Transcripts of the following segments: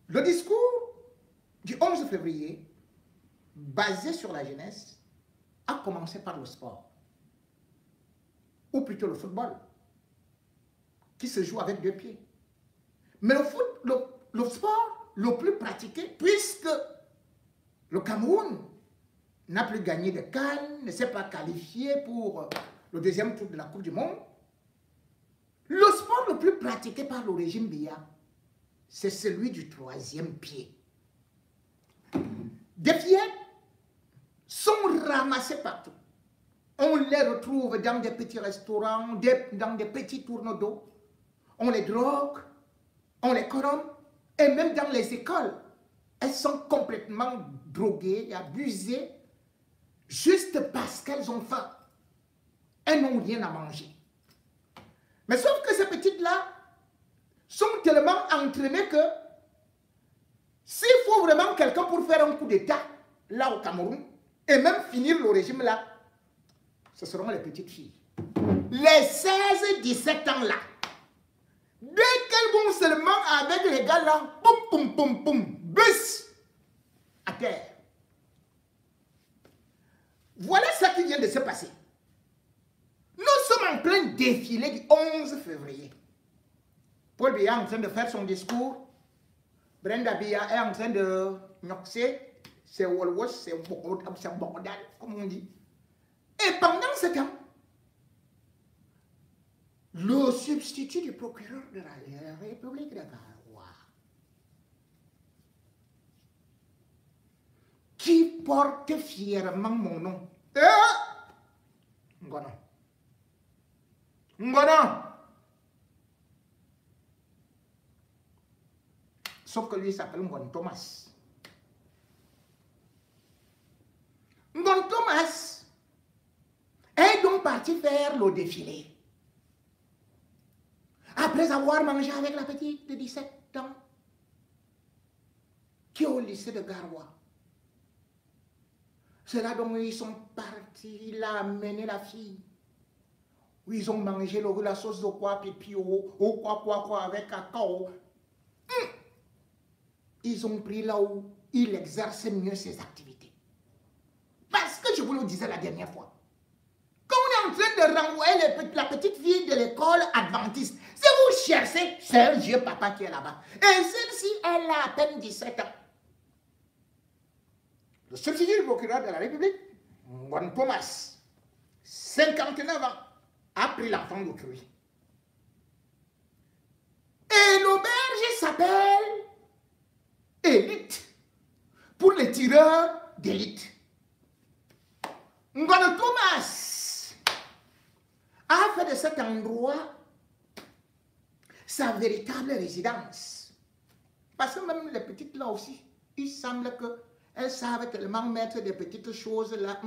Le discours du 11 février, basé sur la jeunesse, a commencé par le sport, ou plutôt le football, qui se joue avec 2 pieds. Mais le sport le plus pratiqué, puisque le Cameroun n'a plus gagné de CAN, ne s'est pas qualifié pour le 2e tour de la Coupe du Monde, le sport le plus pratiqué par le régime Biya, c'est celui du 3e pied. Des fillettes sont ramassées partout. On les retrouve dans des petits restaurants, dans des petits tournois d'eau. On les drogue, on les corrompt, et même dans les écoles, elles sont complètement droguées et abusées juste parce qu'elles ont faim. Elles n'ont rien à manger. Mais sauf que ces petites-là sont tellement entraînées que s'il faut vraiment quelqu'un pour faire un coup d'État, là au Cameroun, et même finir le régime là, ce seront les petites filles. Les 16-17 ans là, dès qu'elles vont seulement avec les gars là, poum, poum, poum, poum, bus, à terre. Voilà ce qui vient de se passer. Nous sommes en plein défilé du 11 février. Paul Biya est en train de faire son discours. Brenda Biya est en train de noxer. C'est Wolwos, c'est Bordal, comme on dit. Et pendant ce temps, le substitut du procureur de la République de Garoua, qui porte fièrement mon nom, Ngono. Ngono. Sauf que lui il s'appelle Ngon Thomas. Ngon Thomas est donc parti faire le défilé. Après avoir mangé avec la petite de 17 ans qui est au lycée de Garoua. C'est là dont ils sont partis, il a amené la fille. Où ils ont mangé la sauce de quoi, pipi, quoi, avec cacao. Ils ont pris là où il exerce mieux ses activités. Parce que je vous le disais la dernière fois, quand on est en train de renvoyer la petite fille de l'école adventiste, si vous cherchez, c'est un vieux papa qui est là-bas. Et celle-ci, elle a à peine 17 ans. Le substitut du procureur de la République, Ngon Thomas, 59 ans, a pris l'enfant d'autrui. Et l'auberge s'appelle Élite, pour les tireurs d'élite. Ngon Thomas a fait de cet endroit sa véritable résidence. Parce que même les petites là aussi, il semble qu'elles savent tellement mettre des petites choses là,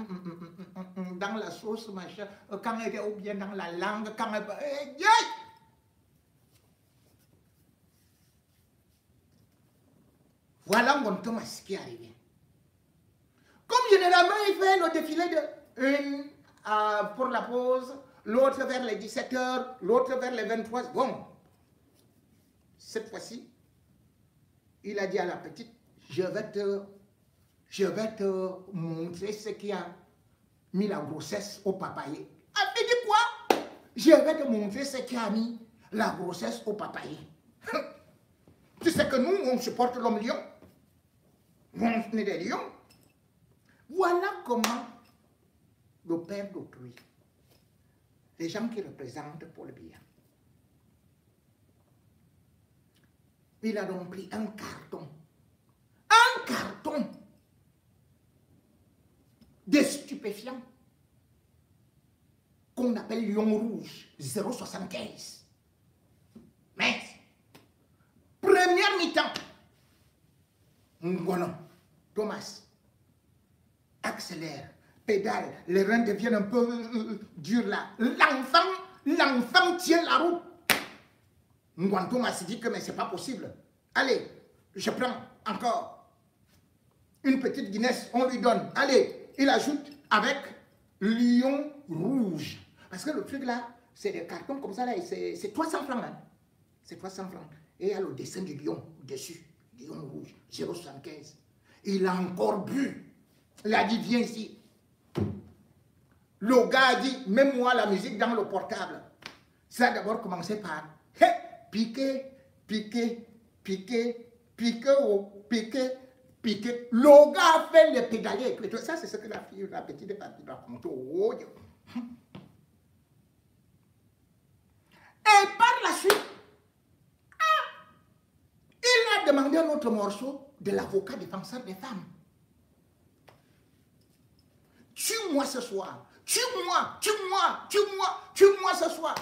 dans la sauce, machin, quand elle est ou bien dans la langue, quand elle... Voilà Ngon Thomas qui est arrivé. Comme généralement il fait le défilé de une pour la pause, l'autre vers les 17h, l'autre vers les 23h. Bon, cette fois-ci, il a dit à la petite, je vais te montrer ce qui a mis la grossesse au papayer. Elle me dit quoi? Je vais te montrer ce qui a mis la grossesse au papayer. Tu sais que nous, on supporte l'homme lion. On est des lions. Voilà comment le père d'autrui, les gens qui représentent Paul Biya, il a donc pris un carton de stupéfiants qu'on appelle Lion Rouge 0,75. Mais, première mi-temps, Ngono Thomas accélère, pédale, les reins deviennent un peu durs là. L'enfant tient la roue. Ngon Thomas dit que mais c'est pas possible. Allez, je prends encore une petite Guinness, on lui donne. Allez, il ajoute avec Lion Rouge. Parce que le truc là, c'est des cartons comme ça là, c'est 300 francs. Hein. C'est 300 francs. Et il y a le dessin du lion dessus. Lion rouge, 0,75. Il a encore bu. Il a dit, viens ici. Le gars a dit, mets-moi la musique dans le portable. Ça a d'abord commencé par piquer, piquer, piquer, piquer, piquer, piquer. Le gars a fait les pédaliers. Ça, c'est ce que la fille, la petite est partie raconter. Et par la suite, il a demandé un autre morceau de l'avocat défenseur des femmes. Tue-moi ce soir. Tue-moi, tue-moi, tue-moi, tue-moi ce soir.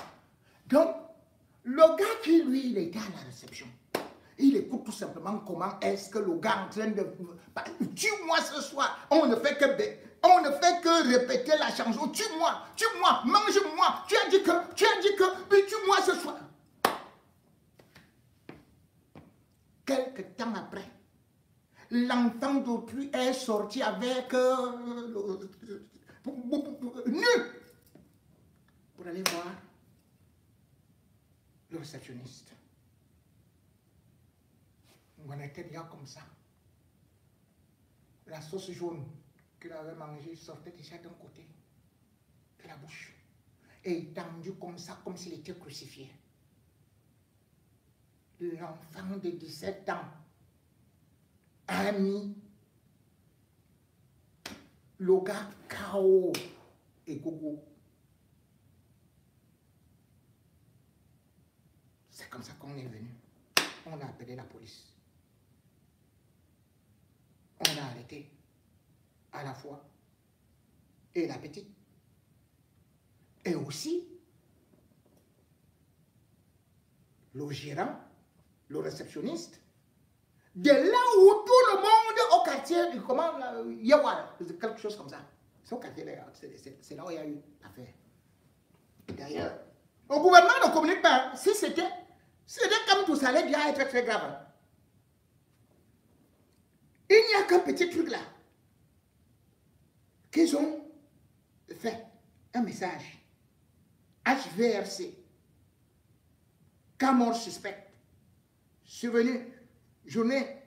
Donc, le gars qui, lui, il était à la réception. Il écoute tout simplement comment est-ce que le gars est en train de... Tue-moi ce soir. On ne fait que répéter la chanson. Tue-moi, tue-moi, mange-moi. Tu as dit que, mais tue-moi ce soir. Quelque temps après, l'enfant d'autrui est sorti avec nu pour aller voir le réceptionniste. On était bien comme ça. La sauce jaune qu'il avait mangée sortait déjà d'un côté de la bouche et étendu comme ça, comme s'il était crucifié. L'enfant de 17 ans a mis le gars KO et gogo. C'est comme ça qu'on est venu. On a appelé la police. On a arrêté à la fois et la petite et aussi le gérant, le réceptionniste, de là où tout le monde au quartier, comment, Yawa, quelque chose comme ça. C'est au quartier, c'est là où il y a eu l'affaire. D'ailleurs, au gouvernement ne communique pas. Si c'était comme tout ça allait bien être très grave. Il n'y a qu'un petit truc là qu'ils ont fait un message. HVRC, cas mort suspect, survenu, journée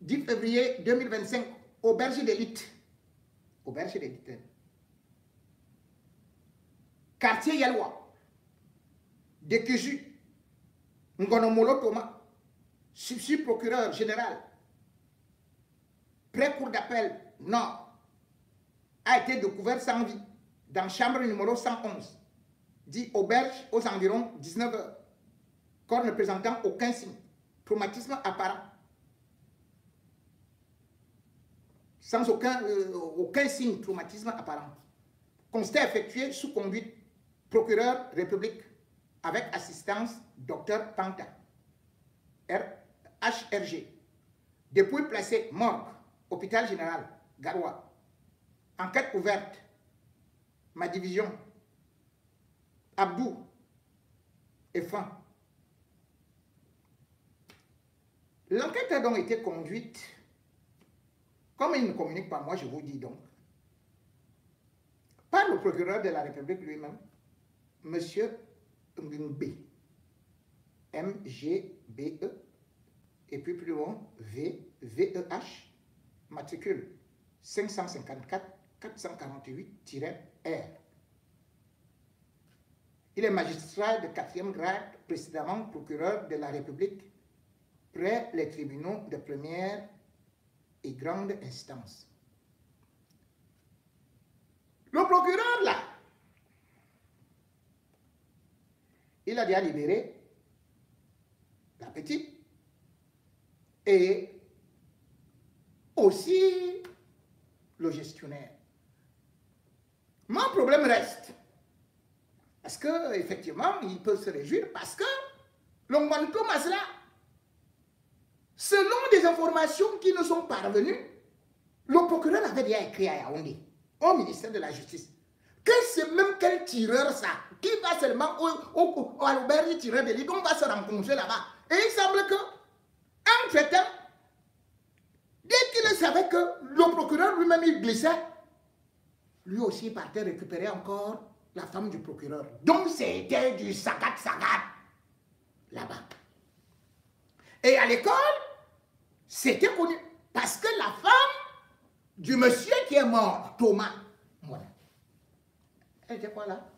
10 février 2025, auberge d'élite. Auberge d'élite. Quartier Yalois, Dekeju, Ngonomolo Thomas, substitut procureur général, pré-cour d'appel Nord, a été découvert sans vie dans chambre numéro 111, dit auberge aux environs 19 h. Corps ne présentant aucun signe, traumatisme apparent. Sans aucun signe, traumatisme apparent. Constat effectué sous conduite procureur République avec assistance Dr Panta, HRG. Depuis placé morgue, hôpital général, Garoua. Enquête ouverte, ma division, Abdou et Fan. L'enquête a donc été conduite, comme il ne communique pas, moi je vous dis donc, par le procureur de la République lui-même, M. Ngbe, MGBE, et puis plus loin, VEH, matricule 554-448-R. Il est magistrat de 4e grade, précédemment procureur de la République, près les tribunaux de première et grande instance. Le procureur, là, il a déjà libéré la petite et aussi le gestionnaire. Mon problème reste. Parce qu'effectivement, il peut se réjouir parce que le Ngwanto Masla, selon des informations qui nous sont parvenues, le procureur avait déjà écrit à Yaoundé, au ministère de la Justice, que c'est même quel tireur ça, qui va seulement à l'auberge tireur de l'île, on va se rencontrer là-bas. Et il semble que, entre-temps, dès qu'il savait que le procureur lui-même il glissait, lui aussi partait récupérer encore la femme du procureur. Donc c'était du sagat là-bas. Et à l'école, c'était connu. Parce que la femme du monsieur qui est mort, Thomas, voilà. Elle était quoi là?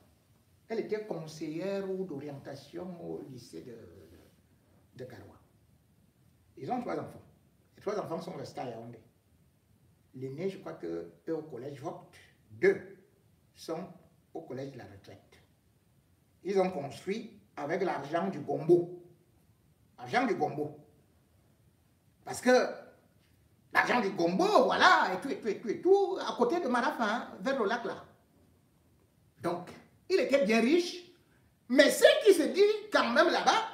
Elle était conseillère ou d'orientation au lycée de Garoua. Ils ont 3 enfants. Les 3 enfants sont restés à Yaoundé. L'aîné, je crois qu'eux au collège votent. 2 sont au collège de la retraite. Ils ont construit avec l'argent du Gombo. L'argent du Gombo. Parce que l'argent du Gombo, voilà, et tout, à côté de Marafin, hein, vers le lac là. Donc, il était bien riche, mais ce qui se dit quand même là-bas,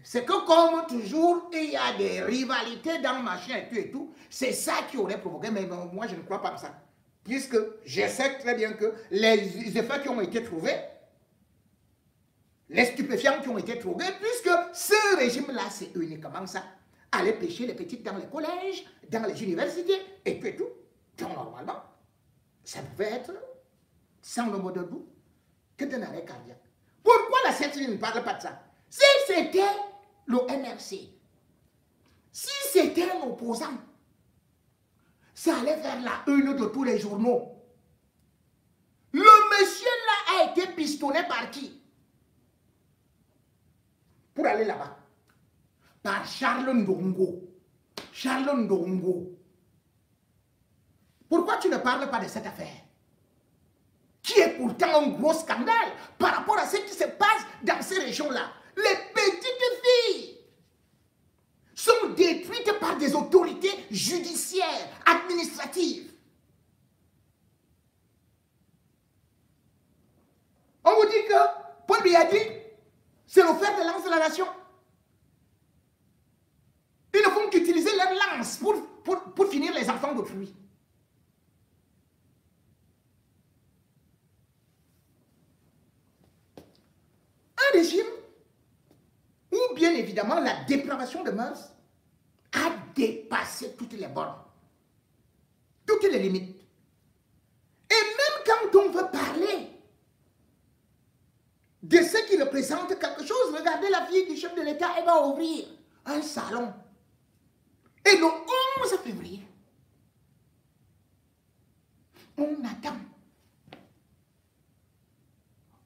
c'est que comme toujours, il y a des rivalités dans le machin et tout, c'est ça qui aurait provoqué, mais non, moi je ne crois pas à ça. Puisque je sais très bien que les effets qui ont été trouvés, les stupéfiants qui ont été trouvés, puisque ce régime-là, c'est uniquement ça. Aller pêcher les petites dans les collèges, dans les universités, et tout. Donc normalement, ça pouvait être, sans le mot de doute, que d'un arrêt cardiaque. Pourquoi la CETRI ne parle pas de ça? Si c'était le NRC, si c'était un opposant, ça allait faire la une de tous les journaux. Le monsieur là a été pistonné par qui? Pour aller là-bas. Par Charles Ndongo. Charles Ndongo. Pourquoi tu ne parles pas de cette affaire? Qui est pourtant un gros scandale par rapport à ce qui se passe dans ces régions-là. Les petites filles sont détruites par des autorités judiciaires, administratives. On vous dit que Paul Biya dit, c'est le fer de lance de la nation. Ils ne font qu'utiliser leur lance pour finir les enfants d'autrui. Un régime où, bien évidemment, la dépravation de mœurs a dépassé toutes les bornes, toutes les limites. Et même quand on veut parler de ce qui représente quelque chose, regardez la fille du chef de l'État, elle va ouvrir un salon. Et le 11 février, on attend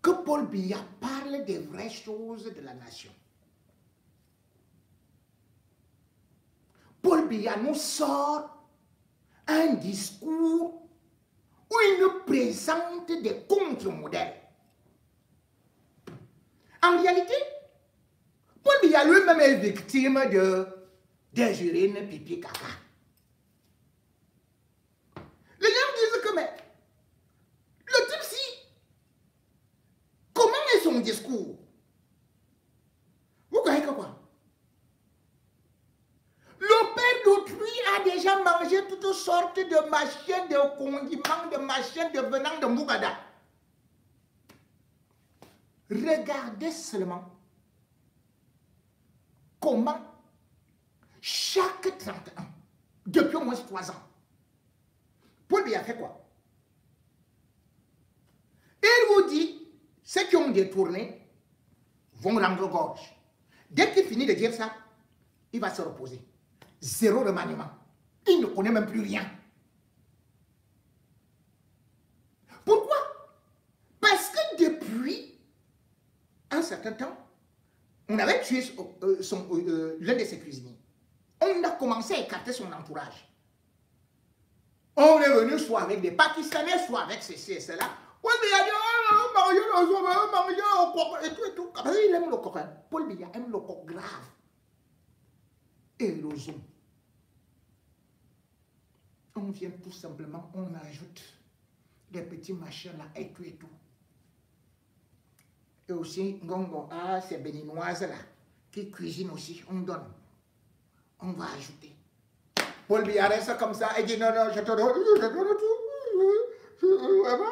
que Paul Biya parle des vraies choses de la nation. Paul Biya nous sort un discours où il nous présente des contre-modèles. En réalité, Paul Biya lui-même est victime d'ingérine, pipi, caca. Les gens disent que, mais, le type-ci, comment est son discours? Vous croyez que quoi? Le père d'autrui a déjà mangé toutes sortes de machines, de condiments, de machines de venant de Mougada. Regardez seulement comment chaque 31, depuis au moins 3 ans, Paul Biya fait quoi? Il vous dit, ceux qui ont détourné vont rendre gorge. Dès qu'il finit de dire ça, il va se reposer. 0 remaniement. Il ne connaît même plus rien. Pourquoi? Parce que depuis un certain temps, on avait tué l'un de ses cuisiniers. On a commencé à écarter son entourage. On est venu soit avec des Pakistanais, soit avec ceci et cela. Paul Biya dit, et tout et tout. Il aime le coq. Paul Biya aime le coq grave. Et l'ozon. On vient tout simplement, on ajoute des petits machins là, et tout et tout. Et aussi, Ngongo, ces béninoises là, qui cuisinent aussi, on donne. On va ajouter. Paul Biya reste comme ça et dit non, non, je te donne tout. Vraiment,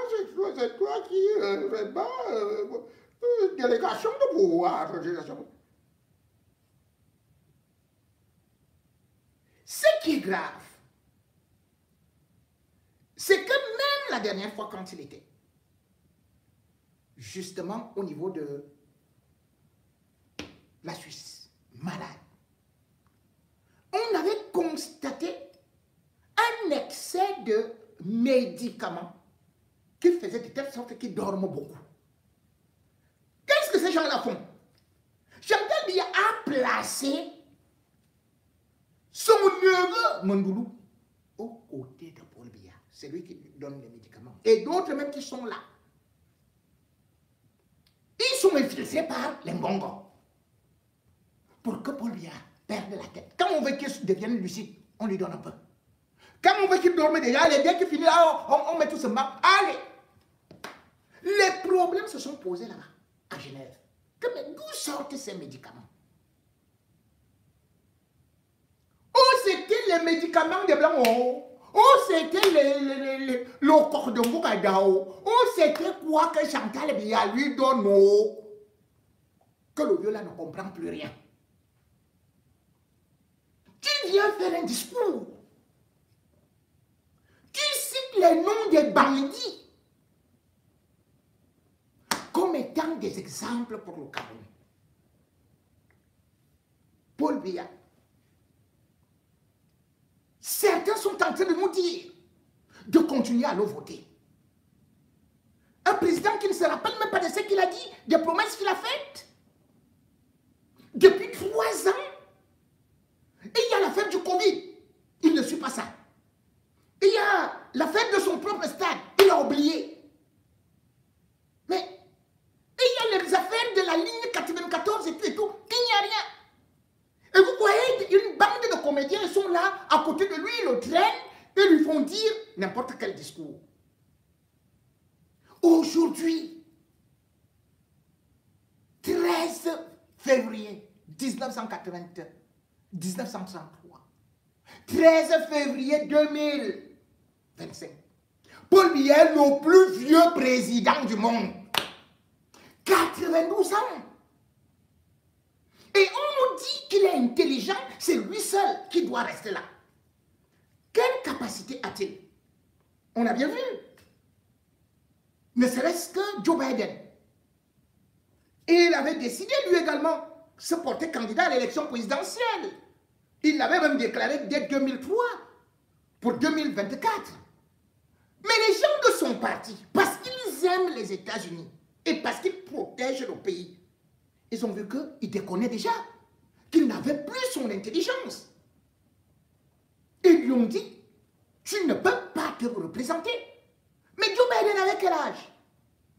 c'est toi qui vraiment délégation de pouvoir. Ce qui est grave, c'est que même la dernière fois quand il était, justement au niveau de la Suisse, malade, de médicaments qui faisaient de telle sorte qu'ils dorment beaucoup. Qu'est-ce que ces gens-là font? Chantal Biya a placé son neveu Mondoulou au côté de Paul Biya. C'est lui qui lui donne les médicaments. Et d'autres même qui sont là. Ils sont infiltrés par les Mbongo pour que Paul Biya perde la tête. Quand on veut qu'il devienne lucide, on lui donne un peu. Quand on veut qu'il dorme déjà, allez, dès qu'il finit là, on met tout ce marque. Allez! Les problèmes se sont posés là-bas, à Genève. Mais d'où sortent ces médicaments? Oh, c'était les médicaments des Blancs. Oh, c'était le cordon Kadao. Oh, c'était quoi que Chantal Biya lui donne? Oh, que le vieux là ne comprend plus rien. Tu viens faire un discours. Tu cites les noms des bandits comme étant des exemples pour le Cameroun. Paul Biya. Certains sont en train de nous dire de continuer à le voter. Un président qui ne se rappelle même pas de ce qu'il a dit, des promesses qu'il a faites. Depuis 3 ans. Et il y a l'affaire du Covid. Il ne suit pas ça. Il y a l'affaire de son propre stade. Il a oublié. Mais il y a les affaires de la ligne 94 et tout. Il n'y a rien. Et vous voyez, une bande de comédiens, ils sont là, à côté de lui, ils le traînent et lui font dire n'importe quel discours. Aujourd'hui, 13 février 1933, 13 février 2025, Paul Biya est le plus vieux président du monde. 92 ans. Et on nous dit qu'il est intelligent, c'est lui seul qui doit rester là. Quelle capacité a-t-il? On a bien vu. Ne serait-ce que Joe Biden. Et il avait décidé, lui également, se porter candidat à l'élection présidentielle. Il l'avait même déclaré dès 2003 pour 2024. Mais les gens de son parti, parce qu'ils aiment les États-Unis et parce qu'ils protègent le pays, ils ont vu qu'il déconnait déjà, qu'il n'avait plus son intelligence. Ils lui ont dit, tu ne peux pas te représenter. Mais Joe Biden avait quel âge?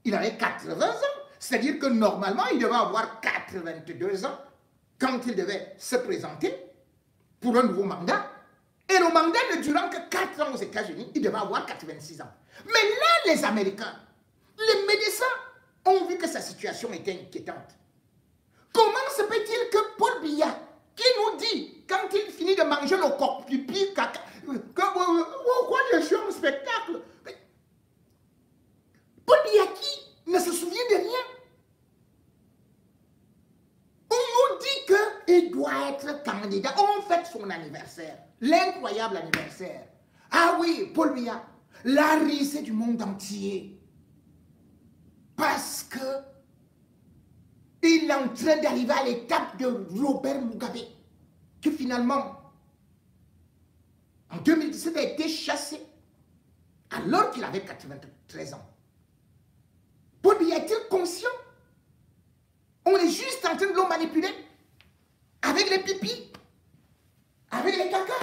Il avait 80 ans. C'est-à-dire que normalement, il devait avoir 82 ans quand il devait se présenter pour un nouveau mandat. Et le mandat ne durant que 4 ans aux États-Unis, il devait avoir 86 ans. Mais là, les Américains, les médecins ont vu que sa situation était inquiétante. Comment se peut-il que Paul Biya, qui nous dit, quand il finit de manger le coq pipi, caca, quoi, je suis en spectacle, Paul Biya qui ne se souvient de rien. On nous dit qu'il doit être candidat. On fête son anniversaire, l'incroyable anniversaire. Ah oui, Paul Biya, la risée du monde entier. Parce que il est en train d'arriver à l'étape de Robert Mugabe, qui finalement, en 2017, a été chassé, alors qu'il avait 93 ans. Paul Biya est-il conscient? On est juste en train de le manipuler avec les pipis, avec les caca.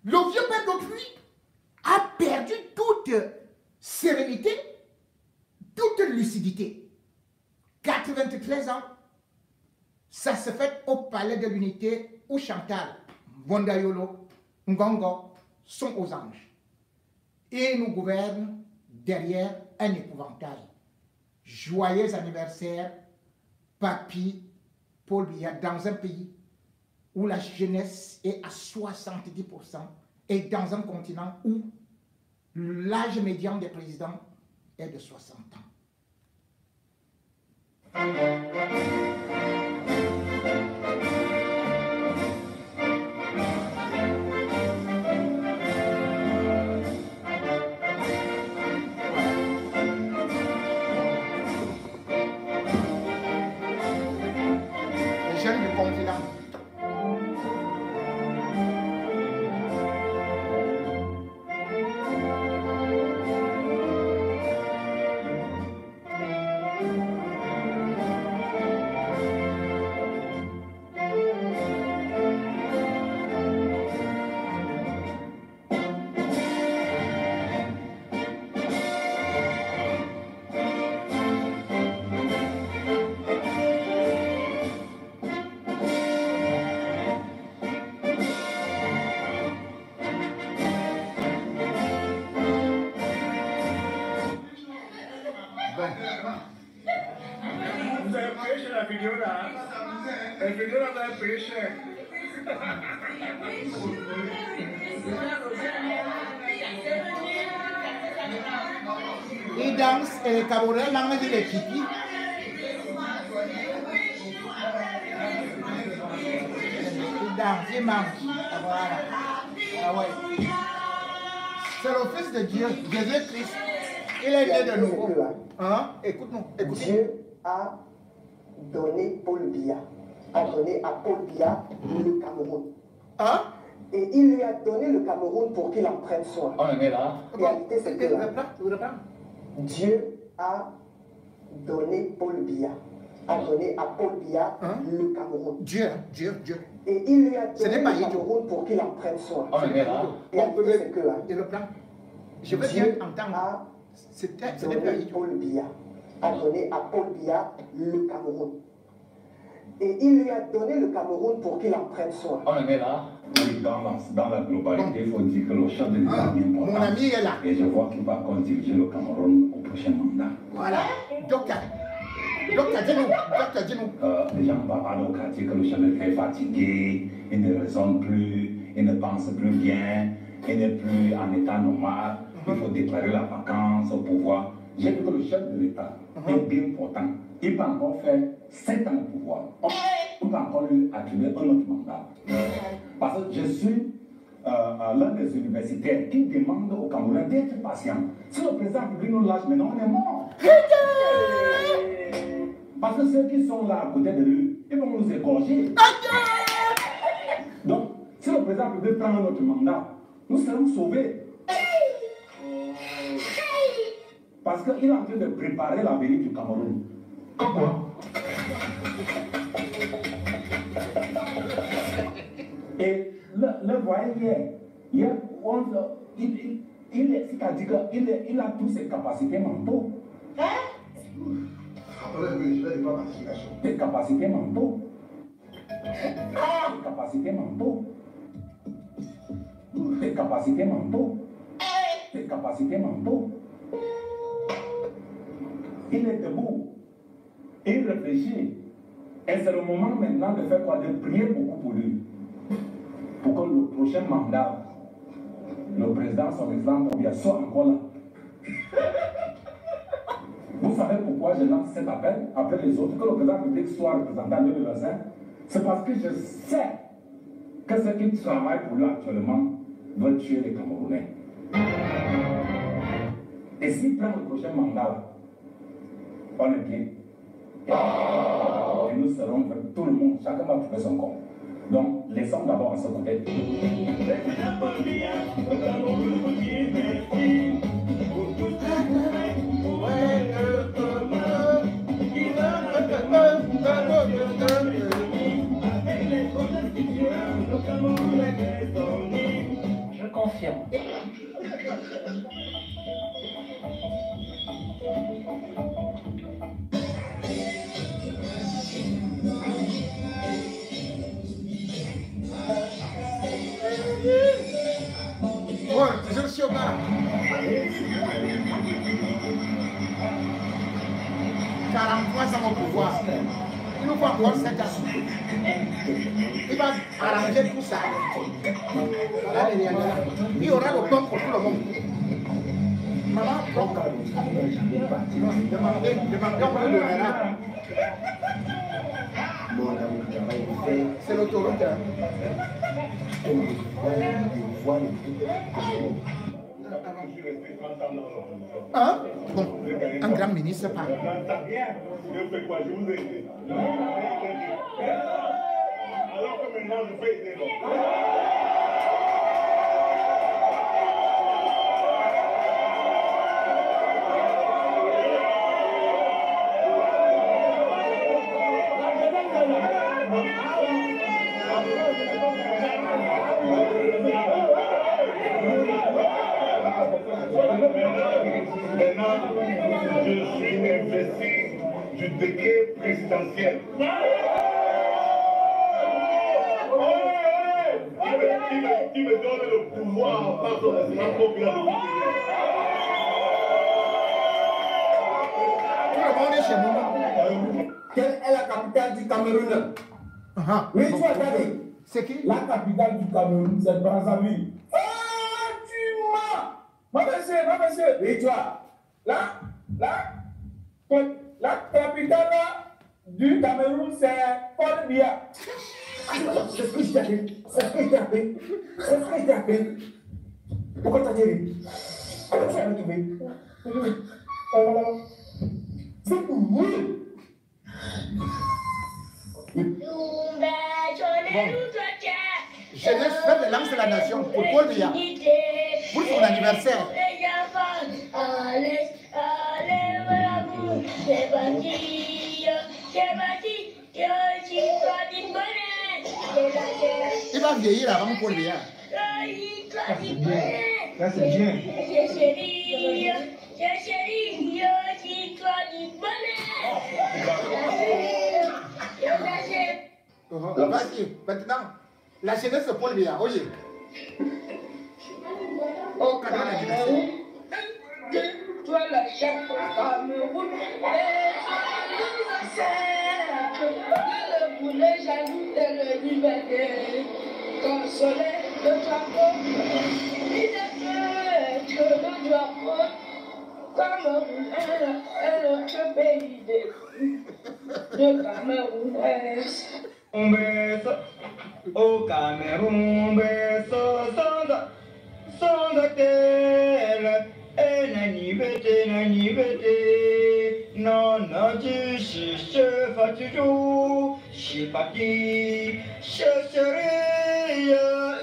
Le vieux père d'autrui a perdu toute sérénité, toute lucidité. 93 ans, ça se fait au palais de l'unité où Chantal, Bondayolo, Ngongo sont aux anges. Et nous gouvernent derrière un épouvantail. Joyeux anniversaire, Papi Paul Biya, dans un pays où la jeunesse est à 70% et dans un continent où l'âge médian des présidents est de 60 ans. Les jeunes du continent. Il danse et les Camerounais mangent des kiki. Il danse, il mange. Voilà. Ah ouais. C'est le Fils de Dieu, Jésus-Christ. Il est né de nouveau. Hein? Écoute-nous. Dieu a donné Paul Biya, a donné à Paul Biya le Cameroun. Hein? Et il lui a donné le Cameroun pour qu'il en prenne soin. On en est là. Réalité, c'est que Reprends. Dieu a donné Paul Biya, a donné à Paul Biya le Cameroun. Dieu. Et il lui a donné n'est le pas idiot. Cameroun pour qu'il en prenne soin. On en est là. Réalité, c'est que Il reprend. Je veux bien Dieu entendre. a Ce n'est pas donné idiot. Paul Biya, a donné à Paul Biya le Cameroun. Et il lui a donné le Cameroun pour qu'il en prenne soin. On en est là. Oui, dans la globalité, il faut dire que le chef de l'État est bien important. Mon ami est là. Et je vois qu'il va encore diriger le Cameroun au prochain mandat. Voilà. Docteur, dis-nous. Les gens vont parler au quartier que le chef de l'État est fatigué, il ne raisonne plus, il ne pense plus bien, il n'est plus en état normal, il faut déclarer la vacance au pouvoir. J'ai vu que le chef de l'État est bien portant. Il peut encore faire 7 ans au pouvoir. On peut encore lui attribuer un autre mandat. Parce que je suis l'un des universitaires qui demande aux Camerounais d'être patients. Si le président public nous lâche maintenant, on est mort. Parce que ceux qui sont là à côté de lui, ils vont nous égorger. Donc, si le président public prend un autre mandat, nous serons sauvés. Parce qu'il est en train de préparer l'avenir du Cameroun. Comment? Et le voyez hier, c'est-à-dire qu'il a toutes ses capacités mentaux. Des capacités mentaux. Des capacités mentaux. Des capacités mentaux. Des capacités mentaux. Il est debout. Il réfléchit. Et c'est le moment maintenant de faire quoi? De prier beaucoup pour lui. Pour que le prochain mandat, le président, son exemple, soit encore là. Vous savez pourquoi je lance cet appel après les autres, que le président public soit représenté en 2025? C'est parce que je sais que ceux qui travaillent pour lui actuellement veulent tuer les Camerounais. Et s'il prend le prochain mandat, on est bien. Et nous serons, tout le monde, chacun va trouver son compte. Donc, laissons d'abord à ce côté. Je confirme. Ouais, je suis au bas. 43 ans au pouvoir. Il nous faut encore 7 ans. Il va arranger tout ça. Voilà les liens. Il y aura le temps pour tout le monde. Maman, demandez, on le donnera. C'est l'autoroute. Hein? Bon, un grand ministre parle. Alors que maintenant je fais des Maintenant, je suis investi du décret présidentiel. Qui me donne le pouvoir par son président pour bien le Tout le monde est chez nous. Quelle est la capitale du Cameroun? Oui, tu as regardé. C'est qui? La capitale du Cameroun, c'est Brazzaville. Ah, tu m'as. Ma monsieur. Oui, tu vois. La capitale du Cameroun, c'est Paul Biya. C'est ce que je t'ai appelé. Pourquoi t'as dit? Comment tu as retrouvé? C'est pour vous. Jeunesse fait de l'âme de la nation pour Paul Biya. Pour son anniversaire. Il va vieillir avant Paul Biya. Là, c'est bien. Vas-y, maintenant, la jeunesse de Paul Biya, oye. Oh, cadeau d'anniversaire. Toi la chef au Cameroun, et le boulet jaloux et le liberté, quand le soleil, le drapeau, il est que le drapeau, Cameroun est notre pays de Cameroun. On baisse au Cameroun, baisse sans hôtel. Et nanivete, non, tu cherches pas toujours, je suis parti, chercherai,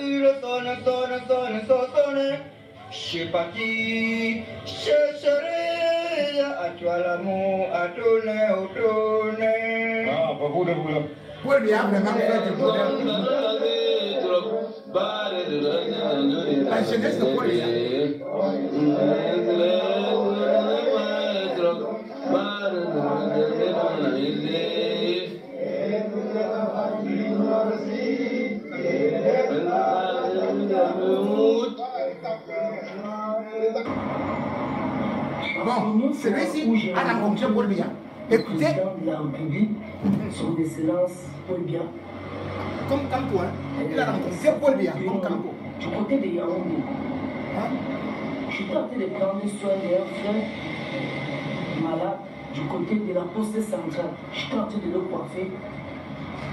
il sonne, je suis parti, chercherai, à toi l'amour, à tourner. Ah, pas vous de vous là. Paul Biya vraiment fait du bonheur. La jeunesse de Paul Biya. Bon, celui-ci a rencontré Paul Biya. Écoutez. De la République, son excellence Paul Biya. Comme Kanko, hein? Il a rencontré Paul Biya, comme Kanko. Du côté de Yaoundé, je suis en train de prendre soin d'un frère malade du côté de la poste centrale. Je suis en train de le coiffer.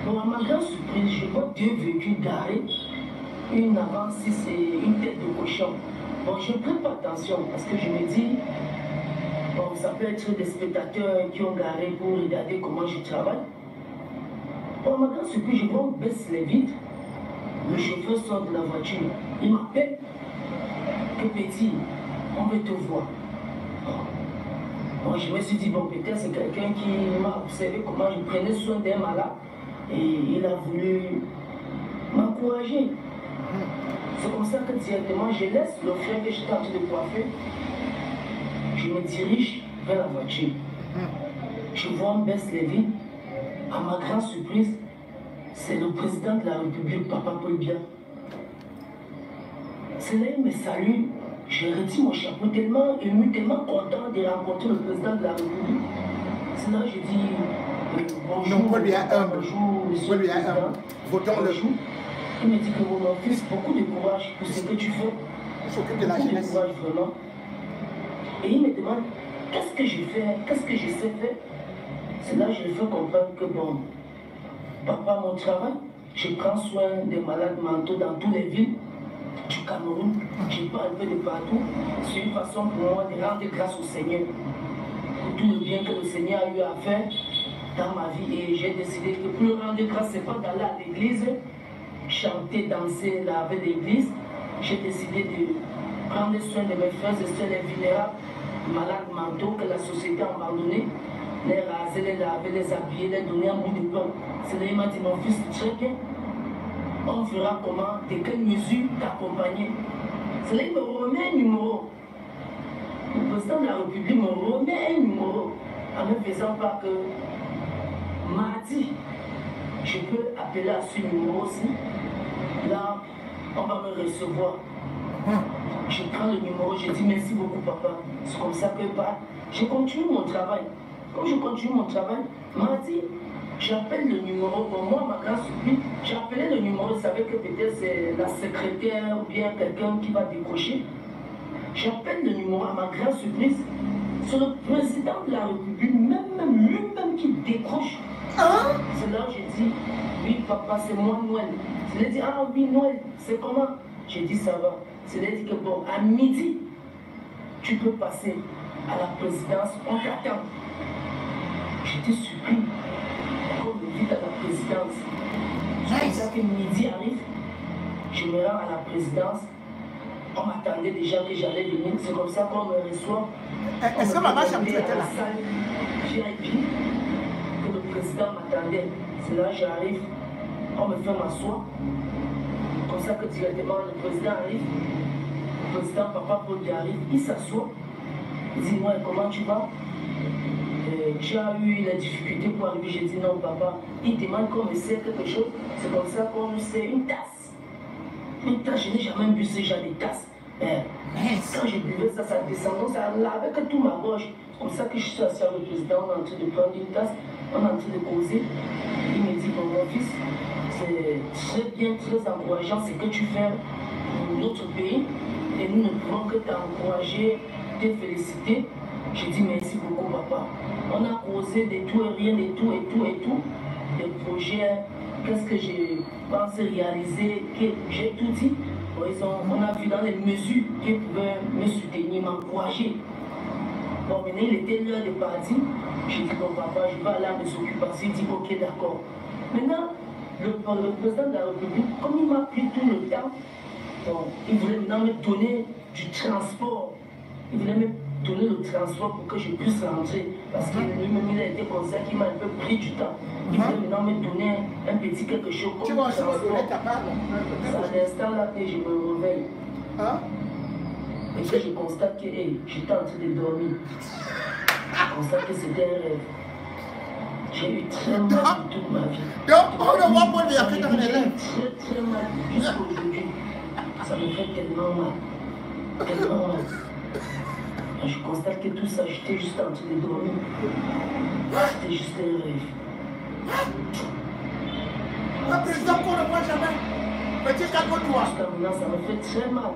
Bon, à ma grande surprise, je vois deux véhicules garés, une avant 6 et une tête de cochon. Bon, je ne prête pas attention parce que je me dis, bon, ça peut être des spectateurs qui ont garé pour regarder comment je travaille. Bon, à ma grande surprise, je vois on baisse les vitres. Le chauffeur sort de la voiture. Il m'appelle. Que petit, on veut te voir. Bon, je me suis dit, bon, peut-être c'est quelqu'un qui m'a observé comment je prenais soin d'un malade. Et il a voulu m'encourager. C'est comme ça que directement, je laisse le frère que j'étais en train de coiffer. Je me dirige vers la voiture. Je vois, on baisse les vitres. À ma grande surprise, c'est le président de la République, Papa Paul Biya. C'est là, il me salue. Je retire mon chapeau, tellement ému, tellement content de rencontrer le président de la République. C'est là que je dis bonjour. Non, Paul Biya bonjour, monsieur Paul le Biya président. Votons-le. Il me dit que mon fils, beaucoup de courage pour ce que tu fais. Il s'occupe de la Beaucoup de jeunesse. courage, vraiment. Et il me demande qu'est-ce que je fais, qu'est-ce que je sais faire. C'est là que je lui fais comprendre que bon, papa, mon travail, je prends soin des malades mentaux dans toutes les villes du Cameroun. Je parle un peu de partout. C'est une façon pour moi de rendre grâce au Seigneur pour tout le bien que le Seigneur a eu à faire dans ma vie. Et j'ai décidé que pour rendre grâce, ce n'est pas d'aller à l'église, chanter, danser, laver l'église. J'ai décidé de prendre soin de mes frères et sœurs, les vulnérables, malades mentaux que la société a abandonnés, les raser, les laver, les habiller, les donner un bout de pain. C'est là, il m'a dit, mon fils, très bien. On verra comment, de quelle mesure t'accompagner. C'est là, il me remet un numéro. Le président de la République me remet un numéro en me faisant part que mardi, je peux appeler à ce numéro aussi. Là, on va me recevoir. Je prends le numéro, je dis merci beaucoup papa. C'est comme ça que je continue mon travail. Comme je continue mon travail, mardi, J'appelle le numéro, pour moi, ma grande surprise, j'ai appelé le numéro, je savais que peut-être c'est la secrétaire ou bien quelqu'un qui va décrocher. J'appelle le numéro, à ma grande surprise, c'est le président de la République, lui-même qui décroche. Hein? C'est là que j'ai dit, oui papa, c'est moi Noël. Je lui ai dit, ah oui Noël, c'est comment? J'ai dit, ça va. Je lui ai dit que bon, à midi, tu peux passer à la présidence, on t'attend. J'étais surpris. On me vite à la présidence. C'est comme ça que midi arrive, je me rends à la présidence. On m'attendait déjà que j'allais venir. C'est comme ça qu'on me reçoit. Est-ce que maman chante là? VIP, que le président m'attendait. C'est là que j'arrive. On me fait m'asseoir. Comme ça que directement le président arrive. Le président Papa Paul arrive. Il s'assoit. Il dit, moi, comment tu vas? Tu as eu la difficulté pour arriver. J'ai dit, non, papa. Il demande qu'on me sert quelque chose. C'est comme ça qu'on me sert une tasse. Une tasse, je n'ai jamais bu ce genre de tasse. Quand je buvais ça, ça descendait, ça lavait que tout ma gorge. C'est comme ça que je suis assis avec le président, on est en train de prendre une tasse, on est en train de causer. Il me dit, bon, mon fils, c'est très bien, très encourageant ce que tu fais pour notre pays. Et nous ne pouvons que t'encourager, te féliciter. J'ai dit merci beaucoup, papa. On a causé de tout et rien, de tout et tout et tout. Des projets, qu'est-ce que j'ai pensé réaliser, que j'ai tout dit. On a vu dans les mesures qui pouvaient me soutenir, m'encourager. Bon, maintenant il était l'heure de partir. J'ai dit, bon papa, je vais aller à mes occupations. Il dit, ok, d'accord. Maintenant, le président de la République, comme il m'a pris tout le temps, bon, il voulait maintenant me donner du transport. Il voulait me donner le transport pour que je puisse rentrer. Parce que lui-même, il a été comme ça, qu'il m'a un peu pris du temps. Il voulait maintenant me donner un petit quelque chose comme transport. C'est à l'instant là que je me réveille. Hein? Et que je constate que j'étais en train de dormir. Je constate que c'était un rêve. J'ai eu très mal toute ma vie. Donc, on ne voit pas bien que dans les J'ai eu rêves. très mal jusqu'à aujourd'hui. Ça me fait tellement mal. Tellement mal. Et je constate que tout ça, j'étais juste en train de dormir. C'était juste un rêve. Le président qu'on ne voit jamais. Petit calme-toi. Jusqu'à maintenant, ça me fait très mal.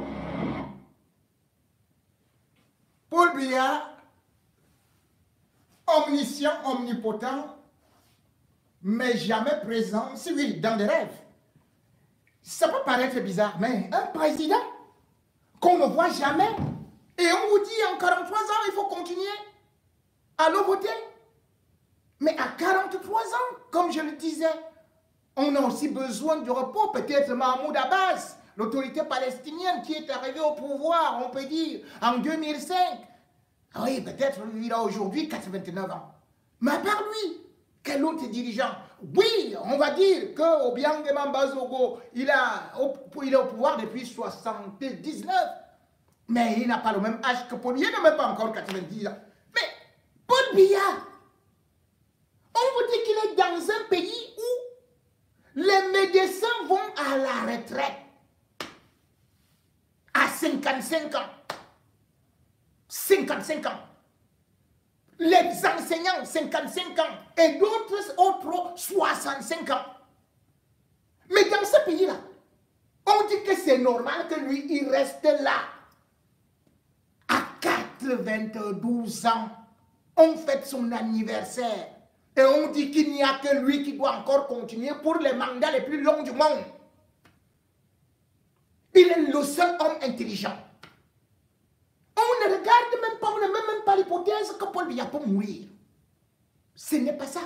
Paul Biya, omniscient, omnipotent, mais jamais présent, si oui, dans des rêves. Ça peut paraître bizarre, mais un président qu'on ne voit jamais, et on vous dit en 43 ans, il faut continuer à le voter. Mais à 43 ans, comme je le disais, on a aussi besoin du repos. Peut-être Mahmoud Abbas, l'autorité palestinienne qui est arrivée au pouvoir, on peut dire, en 2005. Oui, peut-être il a aujourd'hui 89 ans. Mais à part lui, quel autre dirigeant? Oui, on va dire que Obiang Mambazogo, il est au pouvoir depuis 79. Mais il n'a pas le même âge que Paul Biya, il n'a même pas encore 90 ans. Mais Paul Biya, on vous dit qu'il est dans un pays où les médecins vont à la retraite à 55 ans. 55 ans. Les enseignants, 55 ans. Et d'autres 65 ans. Mais dans ce pays-là, on dit que c'est normal que lui, il reste là. À 92 ans, on fête son anniversaire. Et on dit qu'il n'y a que lui qui doit encore continuer pour les mandats les plus longs du monde. Il est le seul homme intelligent. On ne regarde même pas, on ne met même pas l'hypothèse que Paul Biya peut mourir. Ce n'est pas ça.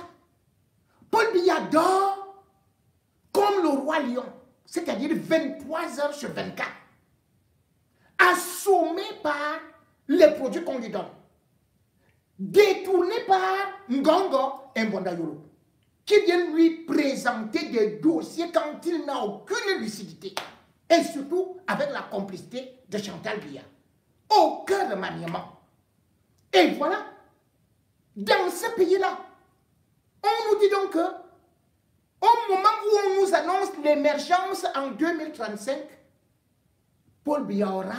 Paul Biya dort comme le roi lion, c'est-à-dire 23 heures sur 24, assommé par les produits qu'on lui donne, détourné par Ngongo et Mbondayolo, qui viennent lui présenter des dossiers quand il n'a aucune lucidité, et surtout avec la complicité de Chantal Biya. Aucun remaniement. Et voilà, dans ce pays-là, on nous dit donc que, au moment où on nous annonce l'émergence en 2035, Paul Biya aura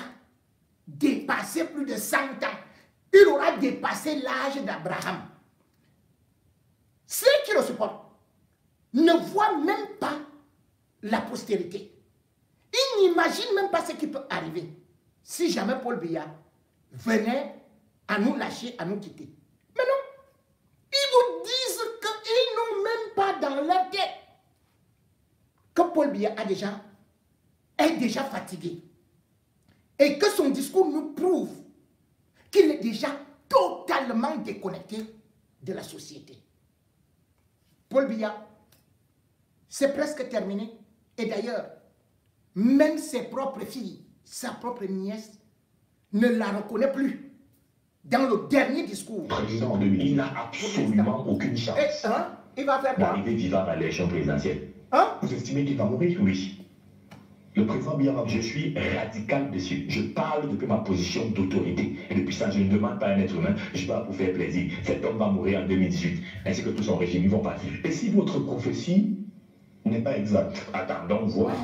dépassé plus de 100 ans. Il aura dépassé l'âge d'Abraham. Ceux qui le supportent, ne voient même pas la postérité. Ils n'imaginent même pas ce qui peut arriver si jamais Paul Biya venait à nous lâcher, à nous quitter. Mais non, ils vous disent qu'ils n'ont même pas dans leur tête que Paul Biya est déjà fatigué. Et que son discours nous prouve qu'il est déjà totalement déconnecté de la société. Paul Biya, c'est presque terminé. Et d'ailleurs, même ses propres filles, sa propre nièce, ne la reconnaît plus. Dans le dernier discours. Président en 2000, il n'a absolument aucune chance. Il va faire quoi? D'arriver vivant à l'élection présidentielle. Vous estimez qu'il va mourir? Oui. Le président Biya, je suis radical dessus. Je parle depuis ma position d'autorité. Et depuis ça, je ne demande pas à un être humain, je parle pour faire plaisir. Cet homme va mourir en 2018, ainsi que tout son régime, ils vont partir. Et si votre prophétie n'est pas exacte, attendons voir.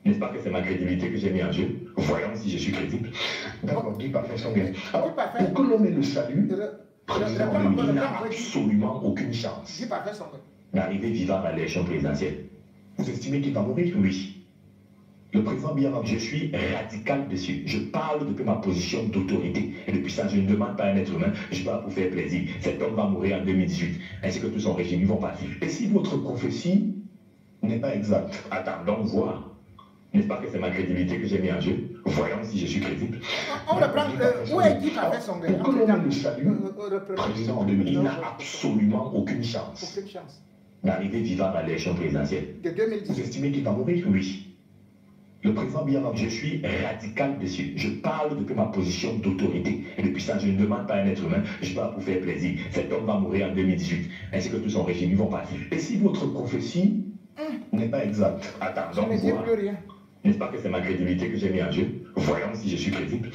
N'est-ce pas que c'est ma crédibilité que j'ai mis en jeu? Voyons si je suis crédible. D'accord, Guy Parfait Songhai. Alors, pour que l'homme ait le salut, le président en 2000 n'a absolument aucune chance d'arriver vivant à l'élection présidentielle. Vous estimez qu'il va mourir? Oui. Le président Biya, je suis radical dessus. Je parle depuis ma position d'autorité. Et depuis ça, je ne demande pas à un être humain, je parle pour faire plaisir. Cet homme va mourir en 2018, ainsi que tout son régime, ils vont partir. Et si votre prophétie n'est pas exacte, attendons voir. N'est-ce pas que c'est ma crédibilité que j'ai mis en jeu? Voyons si je suis crédible. On reprend où est Guy Parfait Songhai? Pour que l'on ait le salut, le président en 2000, il n'a absolument aucune chance d'arriver vivant à l'élection présidentielle. Vous estimez qu'il va mourir? Oui. Le président Biya, je suis radical dessus. Je parle depuis ma position d'autorité. Et depuis ça, je ne demande pas à un être humain, je parle pour faire plaisir. Cet homme va mourir en 2018, ainsi que tout son régime, ils vont partir. Et si votre prophétie n'est pas exacte, attendons voir. N'est-ce pas que c'est ma crédibilité que j'ai mis en jeu? Voyons si je suis crédible.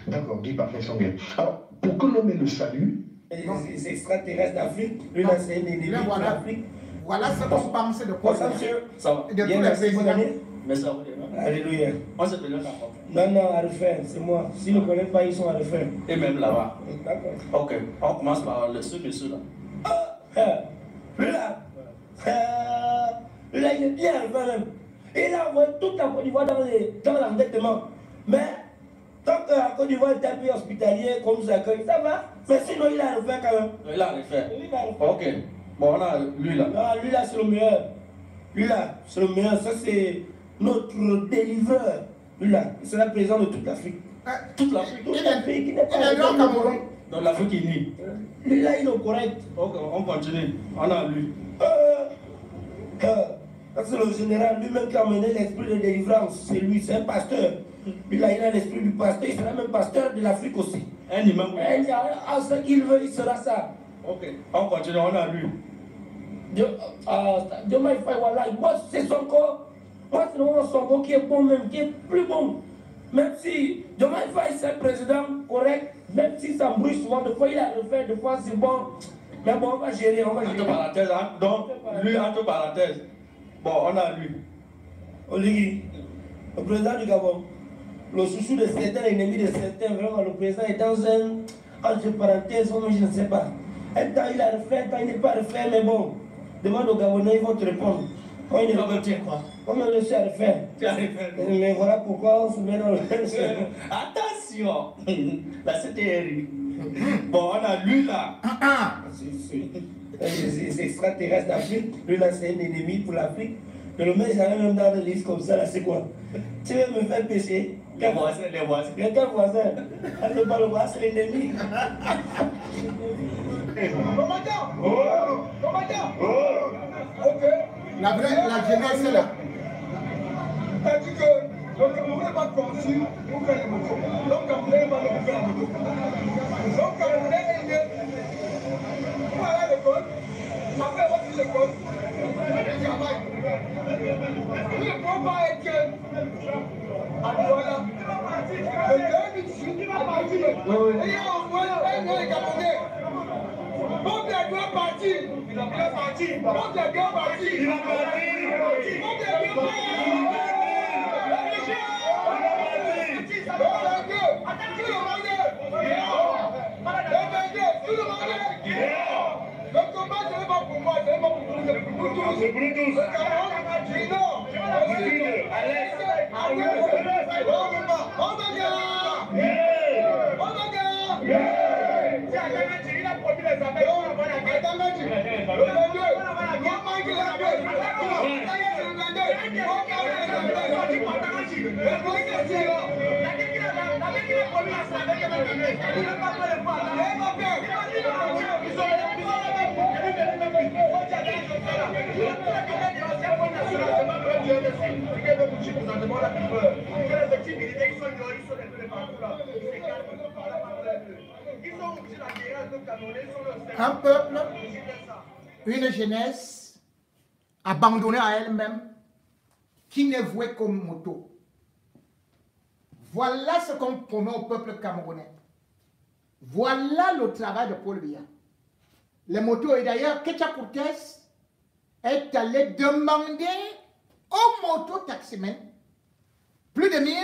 D'accord, Guy Parfait Songhai. Alors, pour que l'homme ait le salut... C'est extraterrestre d'Afrique, lui là c'est un ennemi de l'Afrique. Voilà ce qu'on pense de Paul Biya. Ça va. De tous les présidents. Mais ça va. Alléluia. On se connaît pas. Non, à refaire, c'est moi. S'ils ne connaissent pas, ils sont à refaire. Et même là-bas. D'accord. Ok, on commence par ce monsieur là. Lui là. Lui là, il est bien quand même. Il a envoyé toute la Côte d'Ivoire dans l'endettement. Mais, tant que la Côte d'Ivoire est un pays hospitalier, comme nous accueille, ça va. Mais sinon, il a refait quand même. Il a refait. Ok. Bon, on a lui là. Non, lui là, c'est le meilleur. Lui là, c'est le meilleur. Ça, c'est notre délivreur. Lui là, c'est le président de toute l'Afrique. Toute l'Afrique. Tout un pays qui n'est pas le Cameroun. Dans l'Afrique unie. Lui là, il est correct. Ok, on continue. On a lui. C'est le général lui-même qui a mené l'esprit de délivrance. C'est lui, c'est un pasteur. Lui là, il a l'esprit du pasteur. Il sera même pasteur de l'Afrique aussi. Un imam. À ce qu'il veut, il sera ça. Ok, on continue, on a lui. Diomaye Faye, voilà, moi c'est son corps. Moi c'est vraiment son corps qui est bon même, qui est plus bon. Même si Diomaye Faye c'est un président correct, même si ça brûle souvent, des fois il a refait, des fois c'est bon. Mais bon, on va gérer, on va gérer. Entre parenthèses, hein? Donc, lui, entre parenthèses. Bon, on a lui. Oligui, le président du Gabon, le chouchou de certains, l'ennemi de certains, vraiment, le président est dans un, entre parenthèses, je ne sais pas. Un temps il a refait, un temps il n'est pas refait, mais bon, demande aux Gabonais, ils vont te répondre. Quand il est refait, quoi? Comme on le sait à refaire. Mais voilà pourquoi on se met dans le... Attention! Là, c'était... Bon, on a lui là. C'est extraterrestre d'Afrique. Lui là, c'est un ennemi pour l'Afrique. Mais le mec, j'avais même dans des listes comme ça, là, c'est quoi? Tu veux me faire pécher? Les voisins, les voisins. Mais quel voisin? C'est pas le voisin, c'est l'ennemi. Commandant! Commandant! Ok. La jeunesse est là. Elle dit que le Cameroun n'est pas conçu pour faire les motos. Le Cameroun n'est pas pour faire la moto. Le Cameroun est né. Vous allez à l'école. Après votre l'école, il travaille. Vous ne pouvez pas être à Douala. Le dernier qui va partir. Et il y a au moins un Camerounais. Donc il doit partir. Il a parti. Donc il doit partir. Il a parti. Donc il doit partir. Le combat, ce n'est pas pour moi, c'est pas pour vous, c'est pour tous. Un peuple, une jeunesse abandonnée à elle-même, qui n'est vouée comme moto. Voilà ce qu'on promet au peuple camerounais. Voilà le travail de Paul Biya. Les motos, et d'ailleurs, Ketia Cortez est allé demander aux mototaximens, plus de 1000,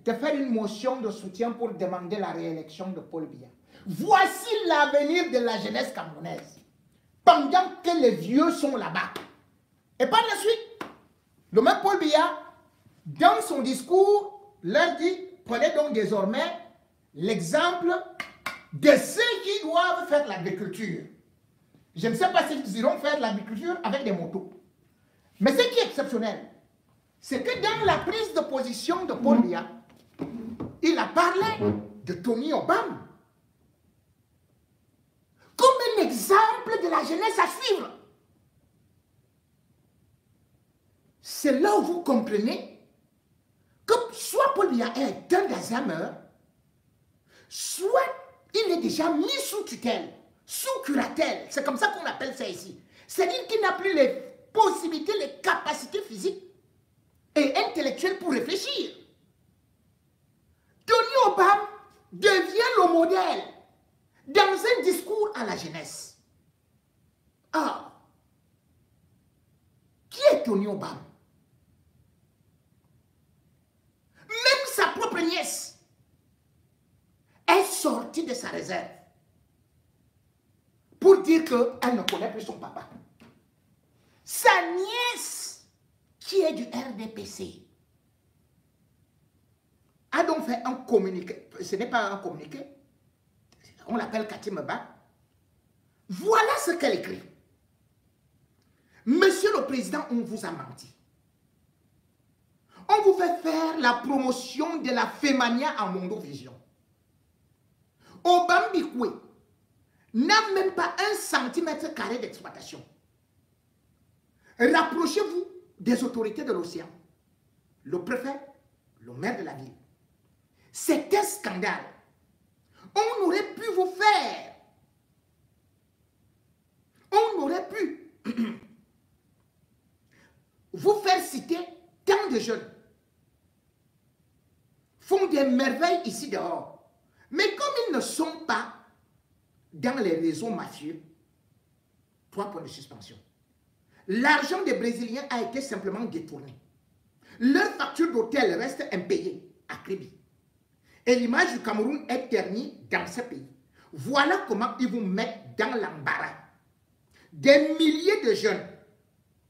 de faire une motion de soutien pour demander la réélection de Paul Biya. Voici l'avenir de la jeunesse camerounaise. Pendant que les vieux sont là-bas. Et par la suite, le même Paul Biya, dans son discours, leur dit, prenez donc désormais l'exemple de ceux qui doivent faire l'agriculture. Je ne sais pas s'ils iront faire l'agriculture avec des motos. Mais ce qui est exceptionnel, c'est que dans la prise de position de Paul Biya, il a parlé de Tony Obama comme un exemple de la jeunesse à suivre. C'est là où vous comprenez que soit Paul Biya est un Alzheimer, soit il est déjà mis sous tutelle, sous curatelle. C'est comme ça qu'on appelle ça ici. C'est-à-dire qu'il n'a plus les possibilités, les capacités physiques et intellectuelles pour réfléchir. Tony Obama devient le modèle dans un discours à la jeunesse. Ah, qui est Tony Obama? Même sa propre nièce est sortie de sa réserve pour dire qu'elle ne connaît plus son papa. Sa nièce, qui est du RDPC, a donc fait un communiqué. Ce n'est pas un communiqué. On l'appelle Katimeba. Voilà ce qu'elle écrit. Monsieur le Président, on vous a menti. On vous fait faire la promotion de la Femania en Mondovision. Obambikwe n'a même pas 1 centimètre carré d'exploitation. Rapprochez-vous des autorités de l'océan, le préfet, le maire de la ville. C'est un scandale. On aurait pu vous faire. On aurait pu vous faire citer tant de jeunes font des merveilles ici dehors. Mais comme ils ne sont pas dans les réseaux mafieux, 3 points de suspension. L'argent des Brésiliens a été simplement détourné. Leur facture d'hôtel reste impayée à crédit. Et l'image du Cameroun est ternie dans ce pays. Voilà comment ils vous mettent dans l'embarras. Des milliers de jeunes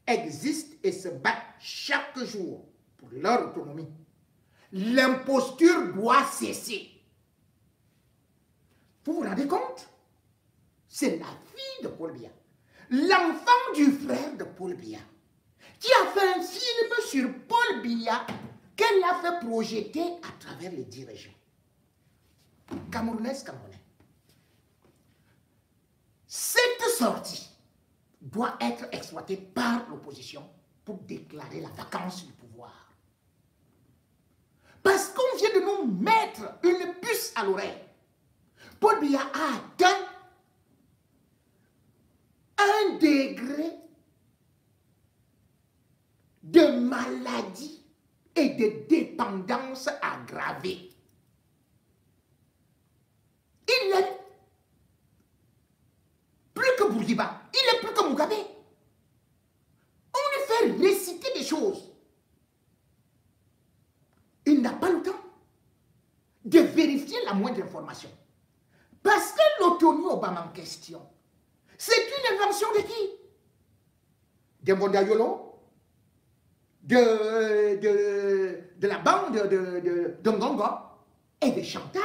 existent et se battent chaque jour pour leur autonomie. L'imposture doit cesser. Vous vous rendez compte? C'est la fille de Paul Biya, l'enfant du frère de Paul Biya, qui a fait un film sur Paul Biya qu'elle a fait projeter à travers les dirigeants. Camerounais. Cette sortie doit être exploitée par l'opposition pour déclarer la vacance du pouvoir. Parce qu'on vient de nous mettre une puce à l'oreille. Paul Biya a atteint un degré de maladie et de dépendance aggravée. Il n'est plus que Bourguiba, il n'est plus que Mugabe. On lui fait réciter des choses. Il n'a pas le temps de vérifier la moindre information. Parce que l'autonomie Obama en question, c'est une invention de qui? De Mbonda Yolo, de la bande de Ngongo et de Chantal,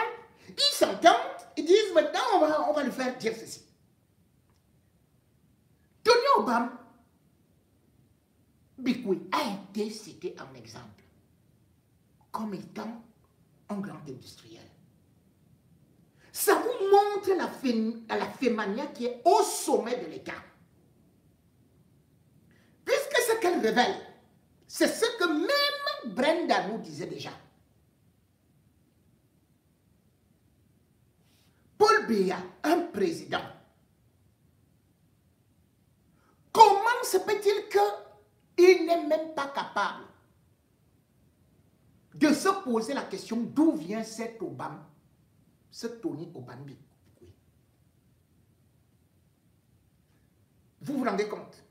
ils s'entendent, ils disent maintenant on va lui faire dire ceci. Tony Obama, Bikoui a été cité en exemple comme étant un grand industriel. Ça vous montre la fémania qui est au sommet de l'État. Puisque ce qu'elle révèle, c'est ce que même Brenda nous disait déjà. Paul Biya, un président, comment se peut-il qu'il n'est même pas capable de se poser la question d'où vient cet Obama, ce Tony Obama? Vous vous rendez compte?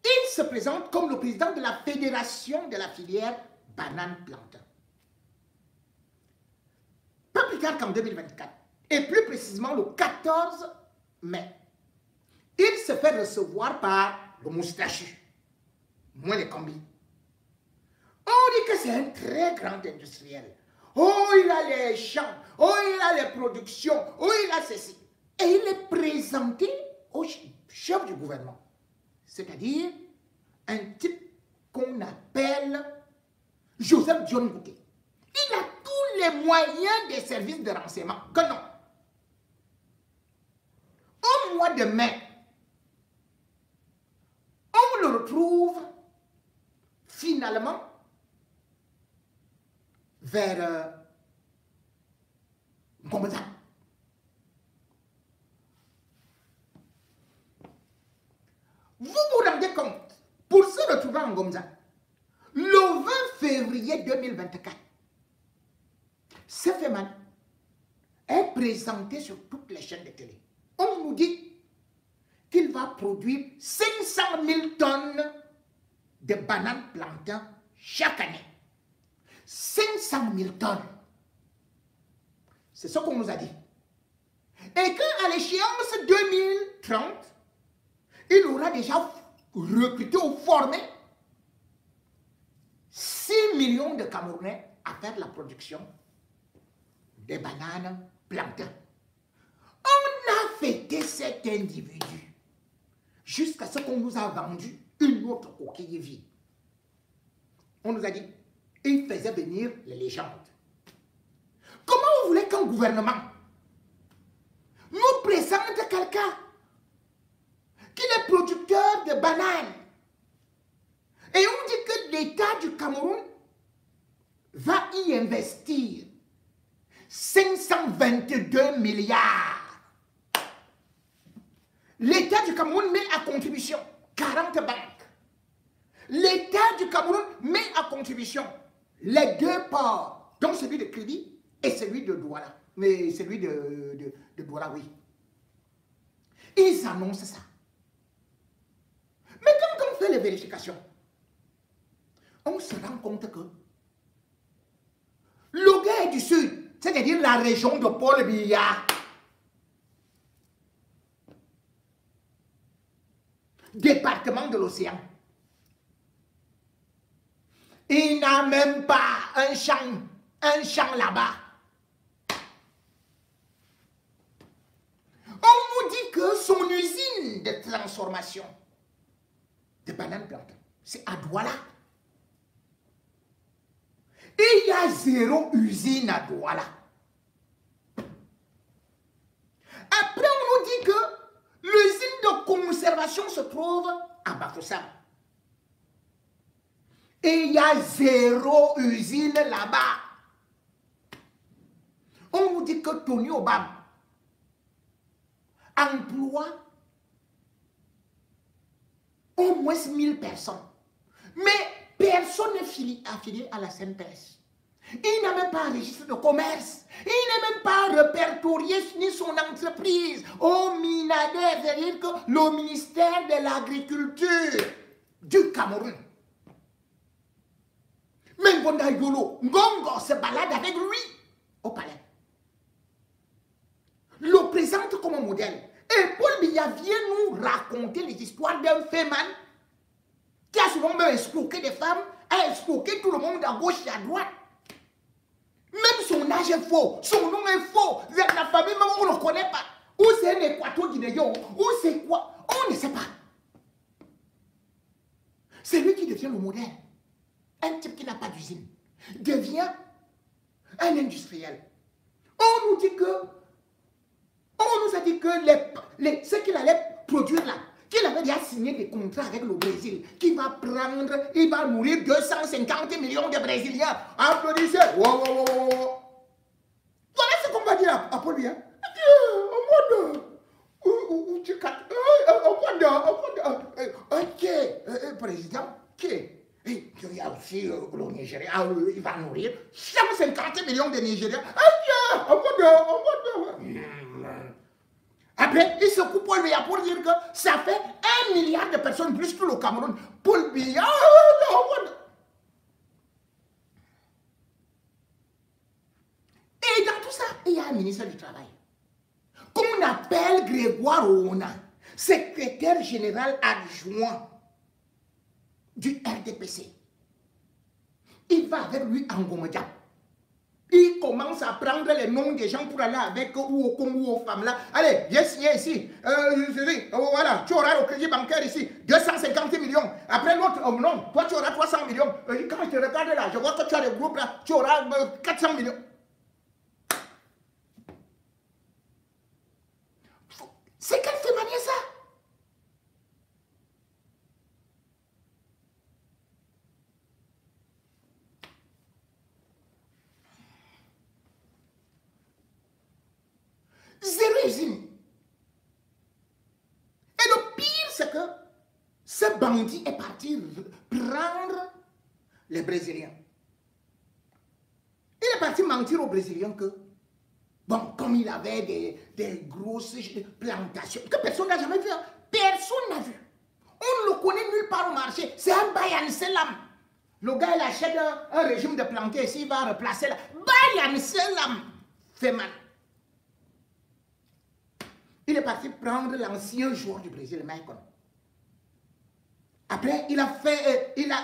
Il se présente comme le président de la fédération de la filière banane-plantain. Pas plus tard qu'en 2024, et plus précisément le 14 mai, il se fait recevoir par le moustachu, moi les combis. On dit que c'est un très grand industriel. Oh, il a les champs, oh, il a les productions, oh, il a ceci. Et il est présenté au chef du gouvernement. C'est-à-dire un type qu'on appelle Joseph John Bouquet. Il a tous les moyens des services de renseignement. Que non. Au mois de mai, on le retrouve finalement vers Ngomza. Vous vous rendez compte, pour se retrouver en Ngomza, le 20 février 2024, ce phénomène est présenté sur toutes les chaînes de télé. On nous dit qu'il va produire 500 000 tonnes de bananes plantain chaque année. 500 000 tonnes. C'est ce qu'on nous a dit. Et qu'à l'échéance 2030, il aura déjà recruté ou formé 6 millions de Camerounais à faire la production des bananes plantain. On a fêté cet individu jusqu'à ce qu'on nous a vendu une autre coquille vide. On nous a dit il faisait venir les légendes. Comment vous voulez qu'un gouvernement nous présente quelqu'un qui est producteur de bananes et on dit que l'État du Cameroun va y investir 522 milliards. L'État du Cameroun met à contribution 40 banques. L'État du Cameroun met à contribution les deux ports, donc celui de Crédit et celui de Douala. Mais celui de Douala, oui. Ils annoncent ça. Mais quand on fait les vérifications, on se rend compte que le gars du Sud, c'est-à-dire la région de Paul Biya, département de l'océan, il n'a même pas un champ là-bas. On nous dit que son usine de transformation de bananes plantain, c'est à Douala. Et il y a 0 usine à Douala. Après, on nous dit que l'usine de conservation se trouve à Bafoussam. Et il y a 0 usine là-bas. On nous dit que Tony Obama emploie au moins 1000 personnes. Mais personne n'est affilié à la CNPS. Il n'a même pas un registre de commerce. Il n'a même pas répertorié ni son entreprise au MINADER, c'est-à-dire que le ministère de l'Agriculture du Cameroun. Mais Ngonda Yolo, Ngongo se balade avec lui au palais. Le présente comme un modèle. Et Paul Biya vient nous raconter les histoires d'un féman qui a souvent même escroqué des femmes a escroqué tout le monde à gauche et à droite. Même son âge est faux, son nom est faux. La famille, même on ne le connaît pas. Ou c'est un équato-guinéen, ou c'est quoi? On ne sait pas. C'est lui qui devient le modèle. Un type qui n'a pas d'usine devient un industriel. On nous dit que, on nous a dit que ce qu'il allait produire là, qu'il avait déjà signé des contrats avec le Brésil, qu'il va prendre, il va nourrir 250 millions de Brésiliens. Applaudissez. Wow, wow, wow, wow. Voilà ce qu'on va dire à Paul Biya. Ok, président, ok. Il y a aussi le Nigeria, il va nourrir 150 millions de Nigériens. Après, il se coupe Paul Biya pour dire que ça fait 1 milliard de personnes plus que le Cameroun. Paul Biya. Et dans tout ça, il y a un ministre du Travail qu'on appelle Grégoire Ouna, secrétaire général adjoint du RDPC. Il va avec lui en Gomedia. Il commence à prendre les noms des gens pour aller avec ou au Congo ou aux femmes là. Allez, viens signer ici. Voilà, tu auras le crédit bancaire ici. 250 millions. Après l'autre, non, toi tu auras 300 millions. Quand je te regarde là, je vois que tu as des groupes là, tu auras 400 millions. C'est quelle fait manier ça? Zéro usine. Et le pire, c'est que ce bandit est parti prendre les Brésiliens. Il est parti mentir aux Brésiliens que, bon, comme il avait des grosses plantations, que personne n'a jamais vu. Hein. Personne n'a vu. On ne le connaît nulle part au marché. C'est un Bayan Selam. Le gars, il achète un régime de plantés ici, il va replacer là. Bayan Selam fait mal. Il est parti prendre l'ancien joueur du Brésil, Maicon. Après, il a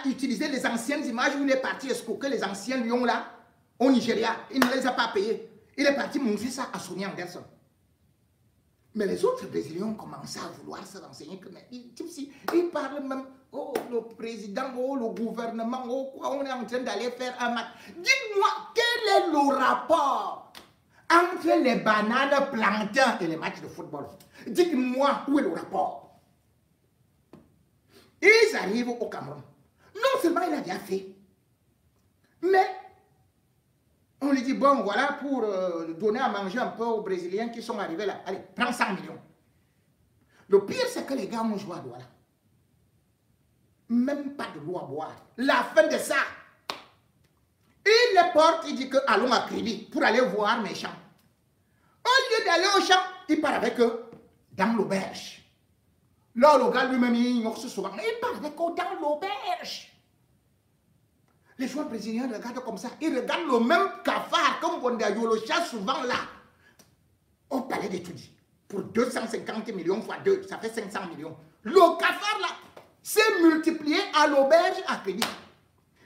utilisé les anciennes images où il est parti escroquer les anciens lions là, au Nigeria. Il ne les a pas payés. Il est parti montrer ça à Sonny Anderson. Mais les autres Brésiliens ont commencé à vouloir se renseigner. Ils parlent même, oh, le président, oh, le gouvernement, oh, quoi, on est en train d'aller faire un match. Dites-moi, quel est le rapport entre les bananes plantains et les matchs de football? Dites-moi, où est le rapport? Ils arrivent au Cameroun. Non seulement il a déjà fait, mais on lui dit, bon, voilà, pour donner à manger un peu aux Brésiliens qui sont arrivés là. Allez, prends 100 millions. Le pire, c'est que les gars ont joué à Douala. Même pas de l'eau à boire. La fin de ça, il les porte, il dit que allons à Crédit pour aller voir mes champs. Au lieu d'aller au champ, il part avec eux dans l'auberge. Là, le gars lui-même, il ignore ce souvent. Il part avec eux dans l'auberge. Les joueurs brésiliens regardent comme ça. Ils regardent le même cafard comme Bondayo, le chat souvent là. Au palais d'études. Pour 250 millions fois 2, ça fait 500 millions. Le cafard là s'est multiplié à l'auberge à Crédit.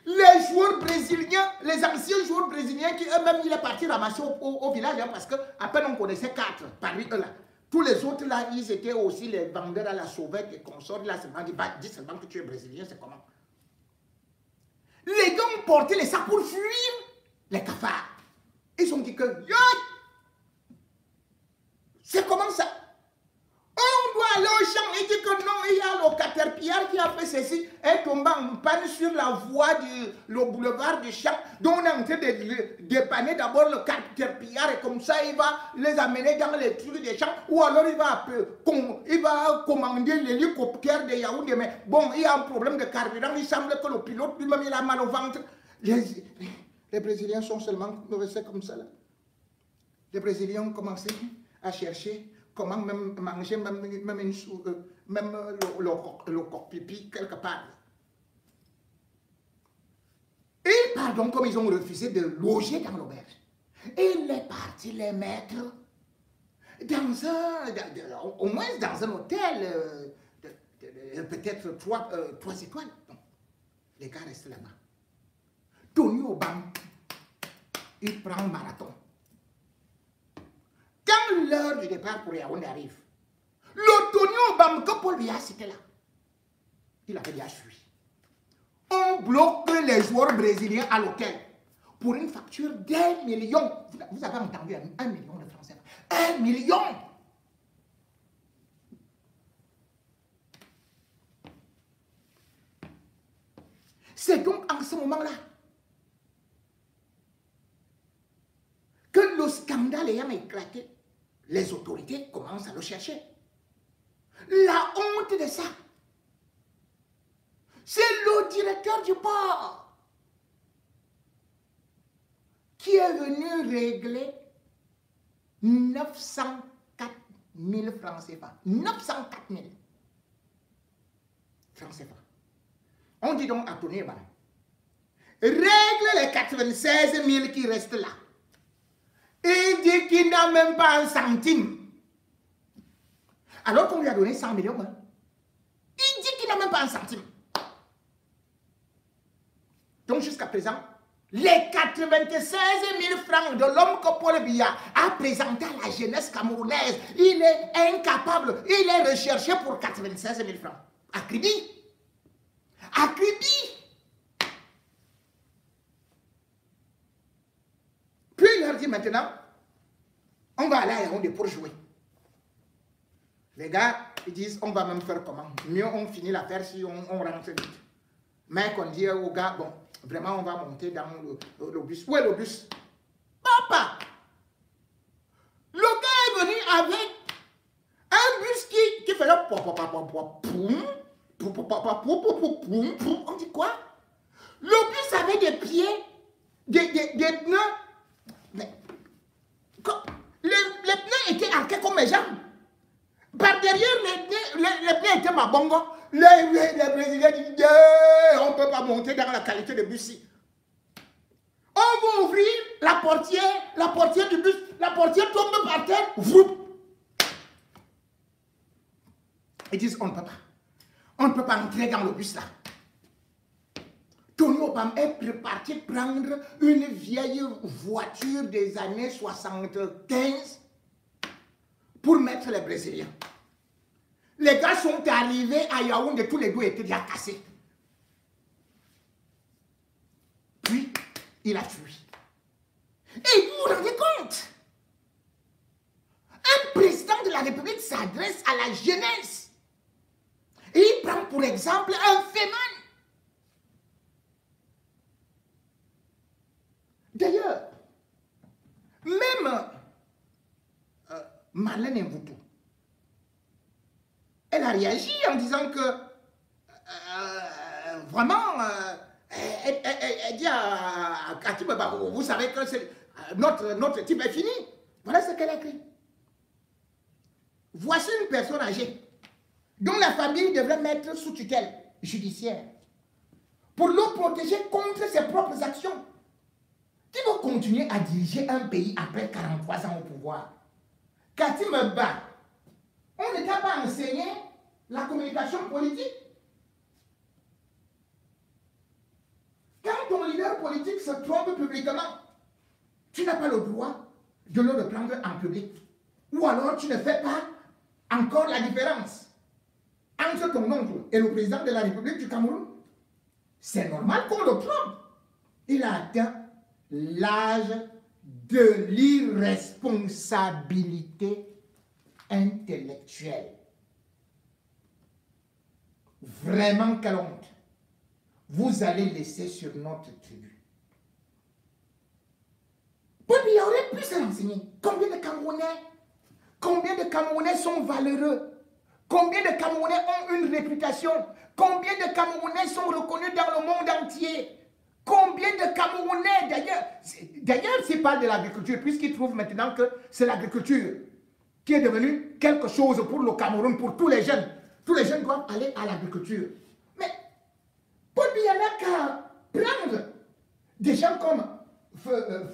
Les joueurs brésiliens, les anciens joueurs brésiliens qui eux-mêmes, il est parti ramasser au village hein, parce qu'à peine on connaissait 4 parmi eux là. Tous les autres là, ils étaient aussi les vendeurs à la sauvette et consorts. Là, seulement, dis seulement que tu es brésilien, c'est comment? Les gars ont porté les sacs pour fuir les cafards. Ils ont dit que, c'est comment ça? On doit aller au champ. Il dit que non, il y a le Caterpillar qui a fait ceci, est tombé en panne sur la voie le boulevard du champ. Donc on est en train de dépanner d'abord le Caterpillar et comme ça il va les amener dans les trucs des champs. Ou alors il va commander l'hélicoptère de Yaoundé. Mais bon, il y a un problème de carburant. Il semble que le pilote lui-même il a mal au ventre. Les Brésiliens sont seulement restés comme ça là. Les Brésiliens ont commencé à chercher comment même manger, même le coq-pipi quelque part. Et pardon, comme ils ont refusé de loger dans l'auberge. Et il est parti les mettre dans au moins dans un hôtel, peut-être 3 étoiles. Non. Les gars restent là-bas. Tony Obama, il prend un marathon. Quand l'heure du départ pour Yaoundé arrive, le Tony Obama que Paul Biya c'était là, il avait déjà fui. On bloque les joueurs brésiliens à l'hôtel pour une facture d'1 million. Vous avez entendu 1 million de francs CFA. 1 million! C'est donc en ce moment-là que le scandale ayant éclaté, les autorités commencent à le chercher. La honte de ça, c'est le directeur du port qui est venu régler 904 000 francs CFA. 904 000 francs CFA. On dit donc à Tony Obama, règle les 96 000 qui restent là. Il dit qu'il n'a même pas un centime. Alors qu'on lui a donné 100 millions. Hein. Il dit qu'il n'a même pas un centime. Donc jusqu'à présent, les 96 000 francs de l'homme que Paul Biya a présenté à la jeunesse camerounaise, il est incapable, il est recherché pour 96 000 francs. Akribi. Akribi. Puis il leur dit maintenant, on va aller à Yaoundé pour jouer. Les gars, ils disent, on va même faire comment? Mieux on finit l'affaire si on rentre vite. Mais qu'on dit aux gars, bon, vraiment on va monter dans le bus. Où est le bus? Papa! Le gars est venu avec un bus qui fait le on dit quoi? Le bus avait des pieds, des pneus. Mais, les pneus étaient arqués comme mes jambes. Par derrière, les pneus étaient ma bongo. Les Brésiliens disent, on ne peut pas monter dans la qualité de bus. On va ouvrir la portière du bus, la portière tombe par terre. Vroup. Ils disent, on ne peut pas. On ne peut pas entrer dans le bus là. Tony Obama est parti prendre une vieille voiture des années 75 pour mettre les Brésiliens. Les gars sont arrivés à Yaoundé, tous les deux étaient déjà cassés. Puis, il a fui. Et vous vous rendez compte? Un président de la République s'adresse à la jeunesse. Et il prend pour exemple un féminin. D'ailleurs, même Marlène Mvoutou, elle a réagi en disant que vraiment, elle dit à Katim, vous savez que notre type est fini. Voilà ce qu'elle a écrit. Voici une personne âgée dont la famille devrait mettre sous tutelle judiciaire pour le protéger contre ses propres actions. Qui va continuer à diriger un pays après 43 ans au pouvoir? Katim Ba, on ne t'a pas enseigné la communication politique? Quand ton leader politique se trompe publiquement, tu n'as pas le droit de le reprendre en public. Ou alors tu ne fais pas encore la différence entre ton oncle et le président de la République du Cameroun. C'est normal qu'on le trompe. Il a atteint l'âge de l'irresponsabilité intellectuelle. Vraiment, quelle honte. Vous allez laisser sur notre tribu. Paul Biya aurait pu se renseigner. Combien de Camerounais sont valeureux? Combien de Camerounais ont une réputation? Combien de Camerounais sont reconnus dans le monde entier? Combien de Camerounais, d'ailleurs, s'il parle de l'agriculture, puisqu'il trouve maintenant que c'est l'agriculture qui est devenue quelque chose pour le Cameroun, pour tous les jeunes. Tous les jeunes doivent aller à l'agriculture. Mais Paul Biya n'a qu'à prendre des gens comme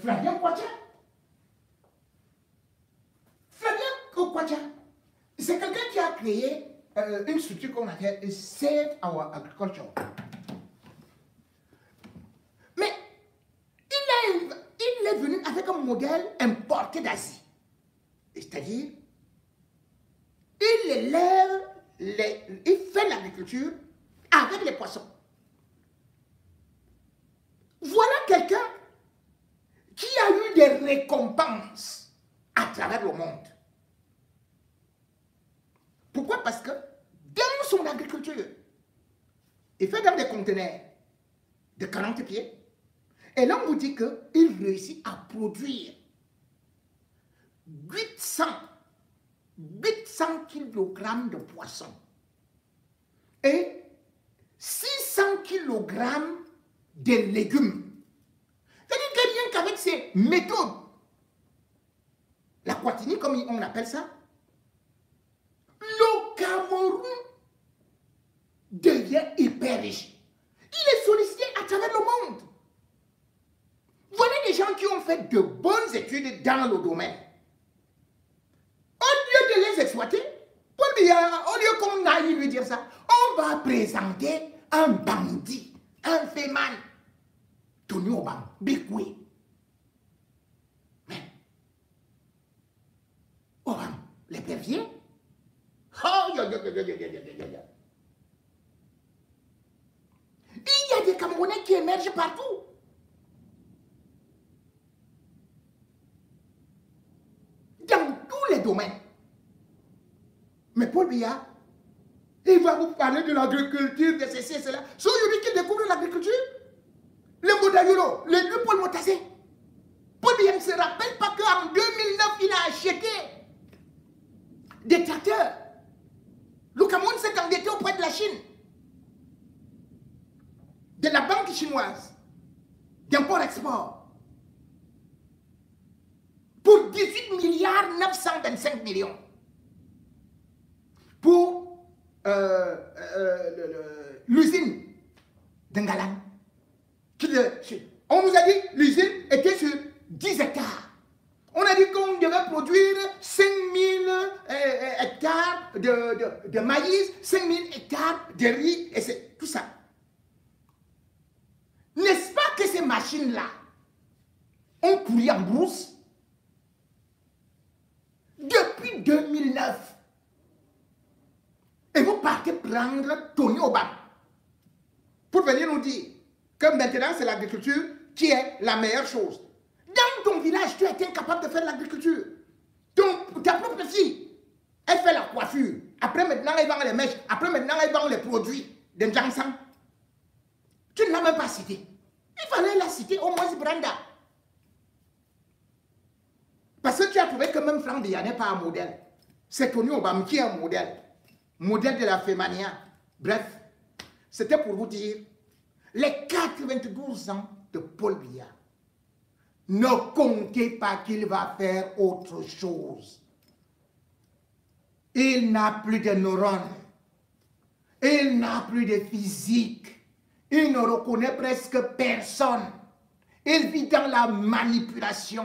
Flavien Kwacha. Flavien Kwacha, c'est quelqu'un qui a créé une structure qu'on appelle Save Our Agriculture. Mais modèle importé d'Asie. C'est-à-dire, il élève, il fait l'agriculture avec les poissons. Voilà quelqu'un qui a eu des récompenses à travers le monde. Pourquoi? Parce que dans son agriculture, il fait dans des conteneurs de 40 pieds. Et là, on vous dit qu'il réussit à produire 800 kg de poissons et 600 kg de légumes. C'est-à-dire que rien qu'avec ces méthodes, la Quatini, comme on appelle ça, le Cameroun devient hyper riche. Il est sollicité à travers le monde. Voilà des gens qui ont fait de bonnes études dans le domaine. Au lieu de les exploiter, au lieu qu'on aille lui dire ça, on va présenter un bandit, un féman, Tony Obama, Bikwe. Mais, Obama, les perviers, oh, il y a des Camerounais qui émergent partout. Dans tous les domaines. Mais Paul Biya, il va vous parler de l'agriculture, de ceci et cela. C'est aujourd'hui qu'il découvre l'agriculture. Le Modayolo, le deux Paul Motassé. Paul Biya ne se rappelle pas qu'en 2009, il a acheté des tracteurs. Le Cameroun s'est endetté auprès de la Chine, de la banque chinoise, d'import-export, pour 18 milliards 925 millions. Pour l'usine d'Ngalan. On nous a dit que l'usine était sur 10 hectares. On a dit qu'on devait produire 5000 hectares de maïs, 5000 hectares de riz, et c'est tout ça. N'est-ce pas que ces machines-là ont coulé en brousse depuis 2009? Et vous partez prendre Tony Obama pour venir nous dire que maintenant c'est l'agriculture qui est la meilleure chose. Dans ton village, tu es incapable de faire l'agriculture. Ta propre fille, elle fait la coiffure. Après maintenant, elle vend les mèches. Après maintenant, elle vend les produits de Njangsang. Tu ne l'as même pas cité. Il fallait la citer au moins Branda. Parce que tu as trouvé que même Franck Biya n'est pas un modèle. C'est Tony Obama qui est un modèle. Modèle de la Fémania. Bref, c'était pour vous dire, les 92 ans de Paul Biya, ne comptez pas qu'il va faire autre chose. Il n'a plus de neurones. Il n'a plus de physique. Il ne reconnaît presque personne. Il vit dans la manipulation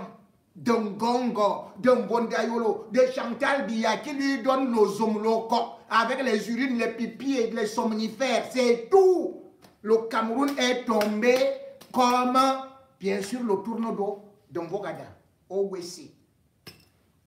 d'un Gongo, d'un Bondayolo, de Chantal Biya qui lui donne nos omlocos avec les urines, les pipis et les somnifères. C'est tout. Le Cameroun est tombé comme, bien sûr, le tourneau d'eau d'un Bogada, au Wessi.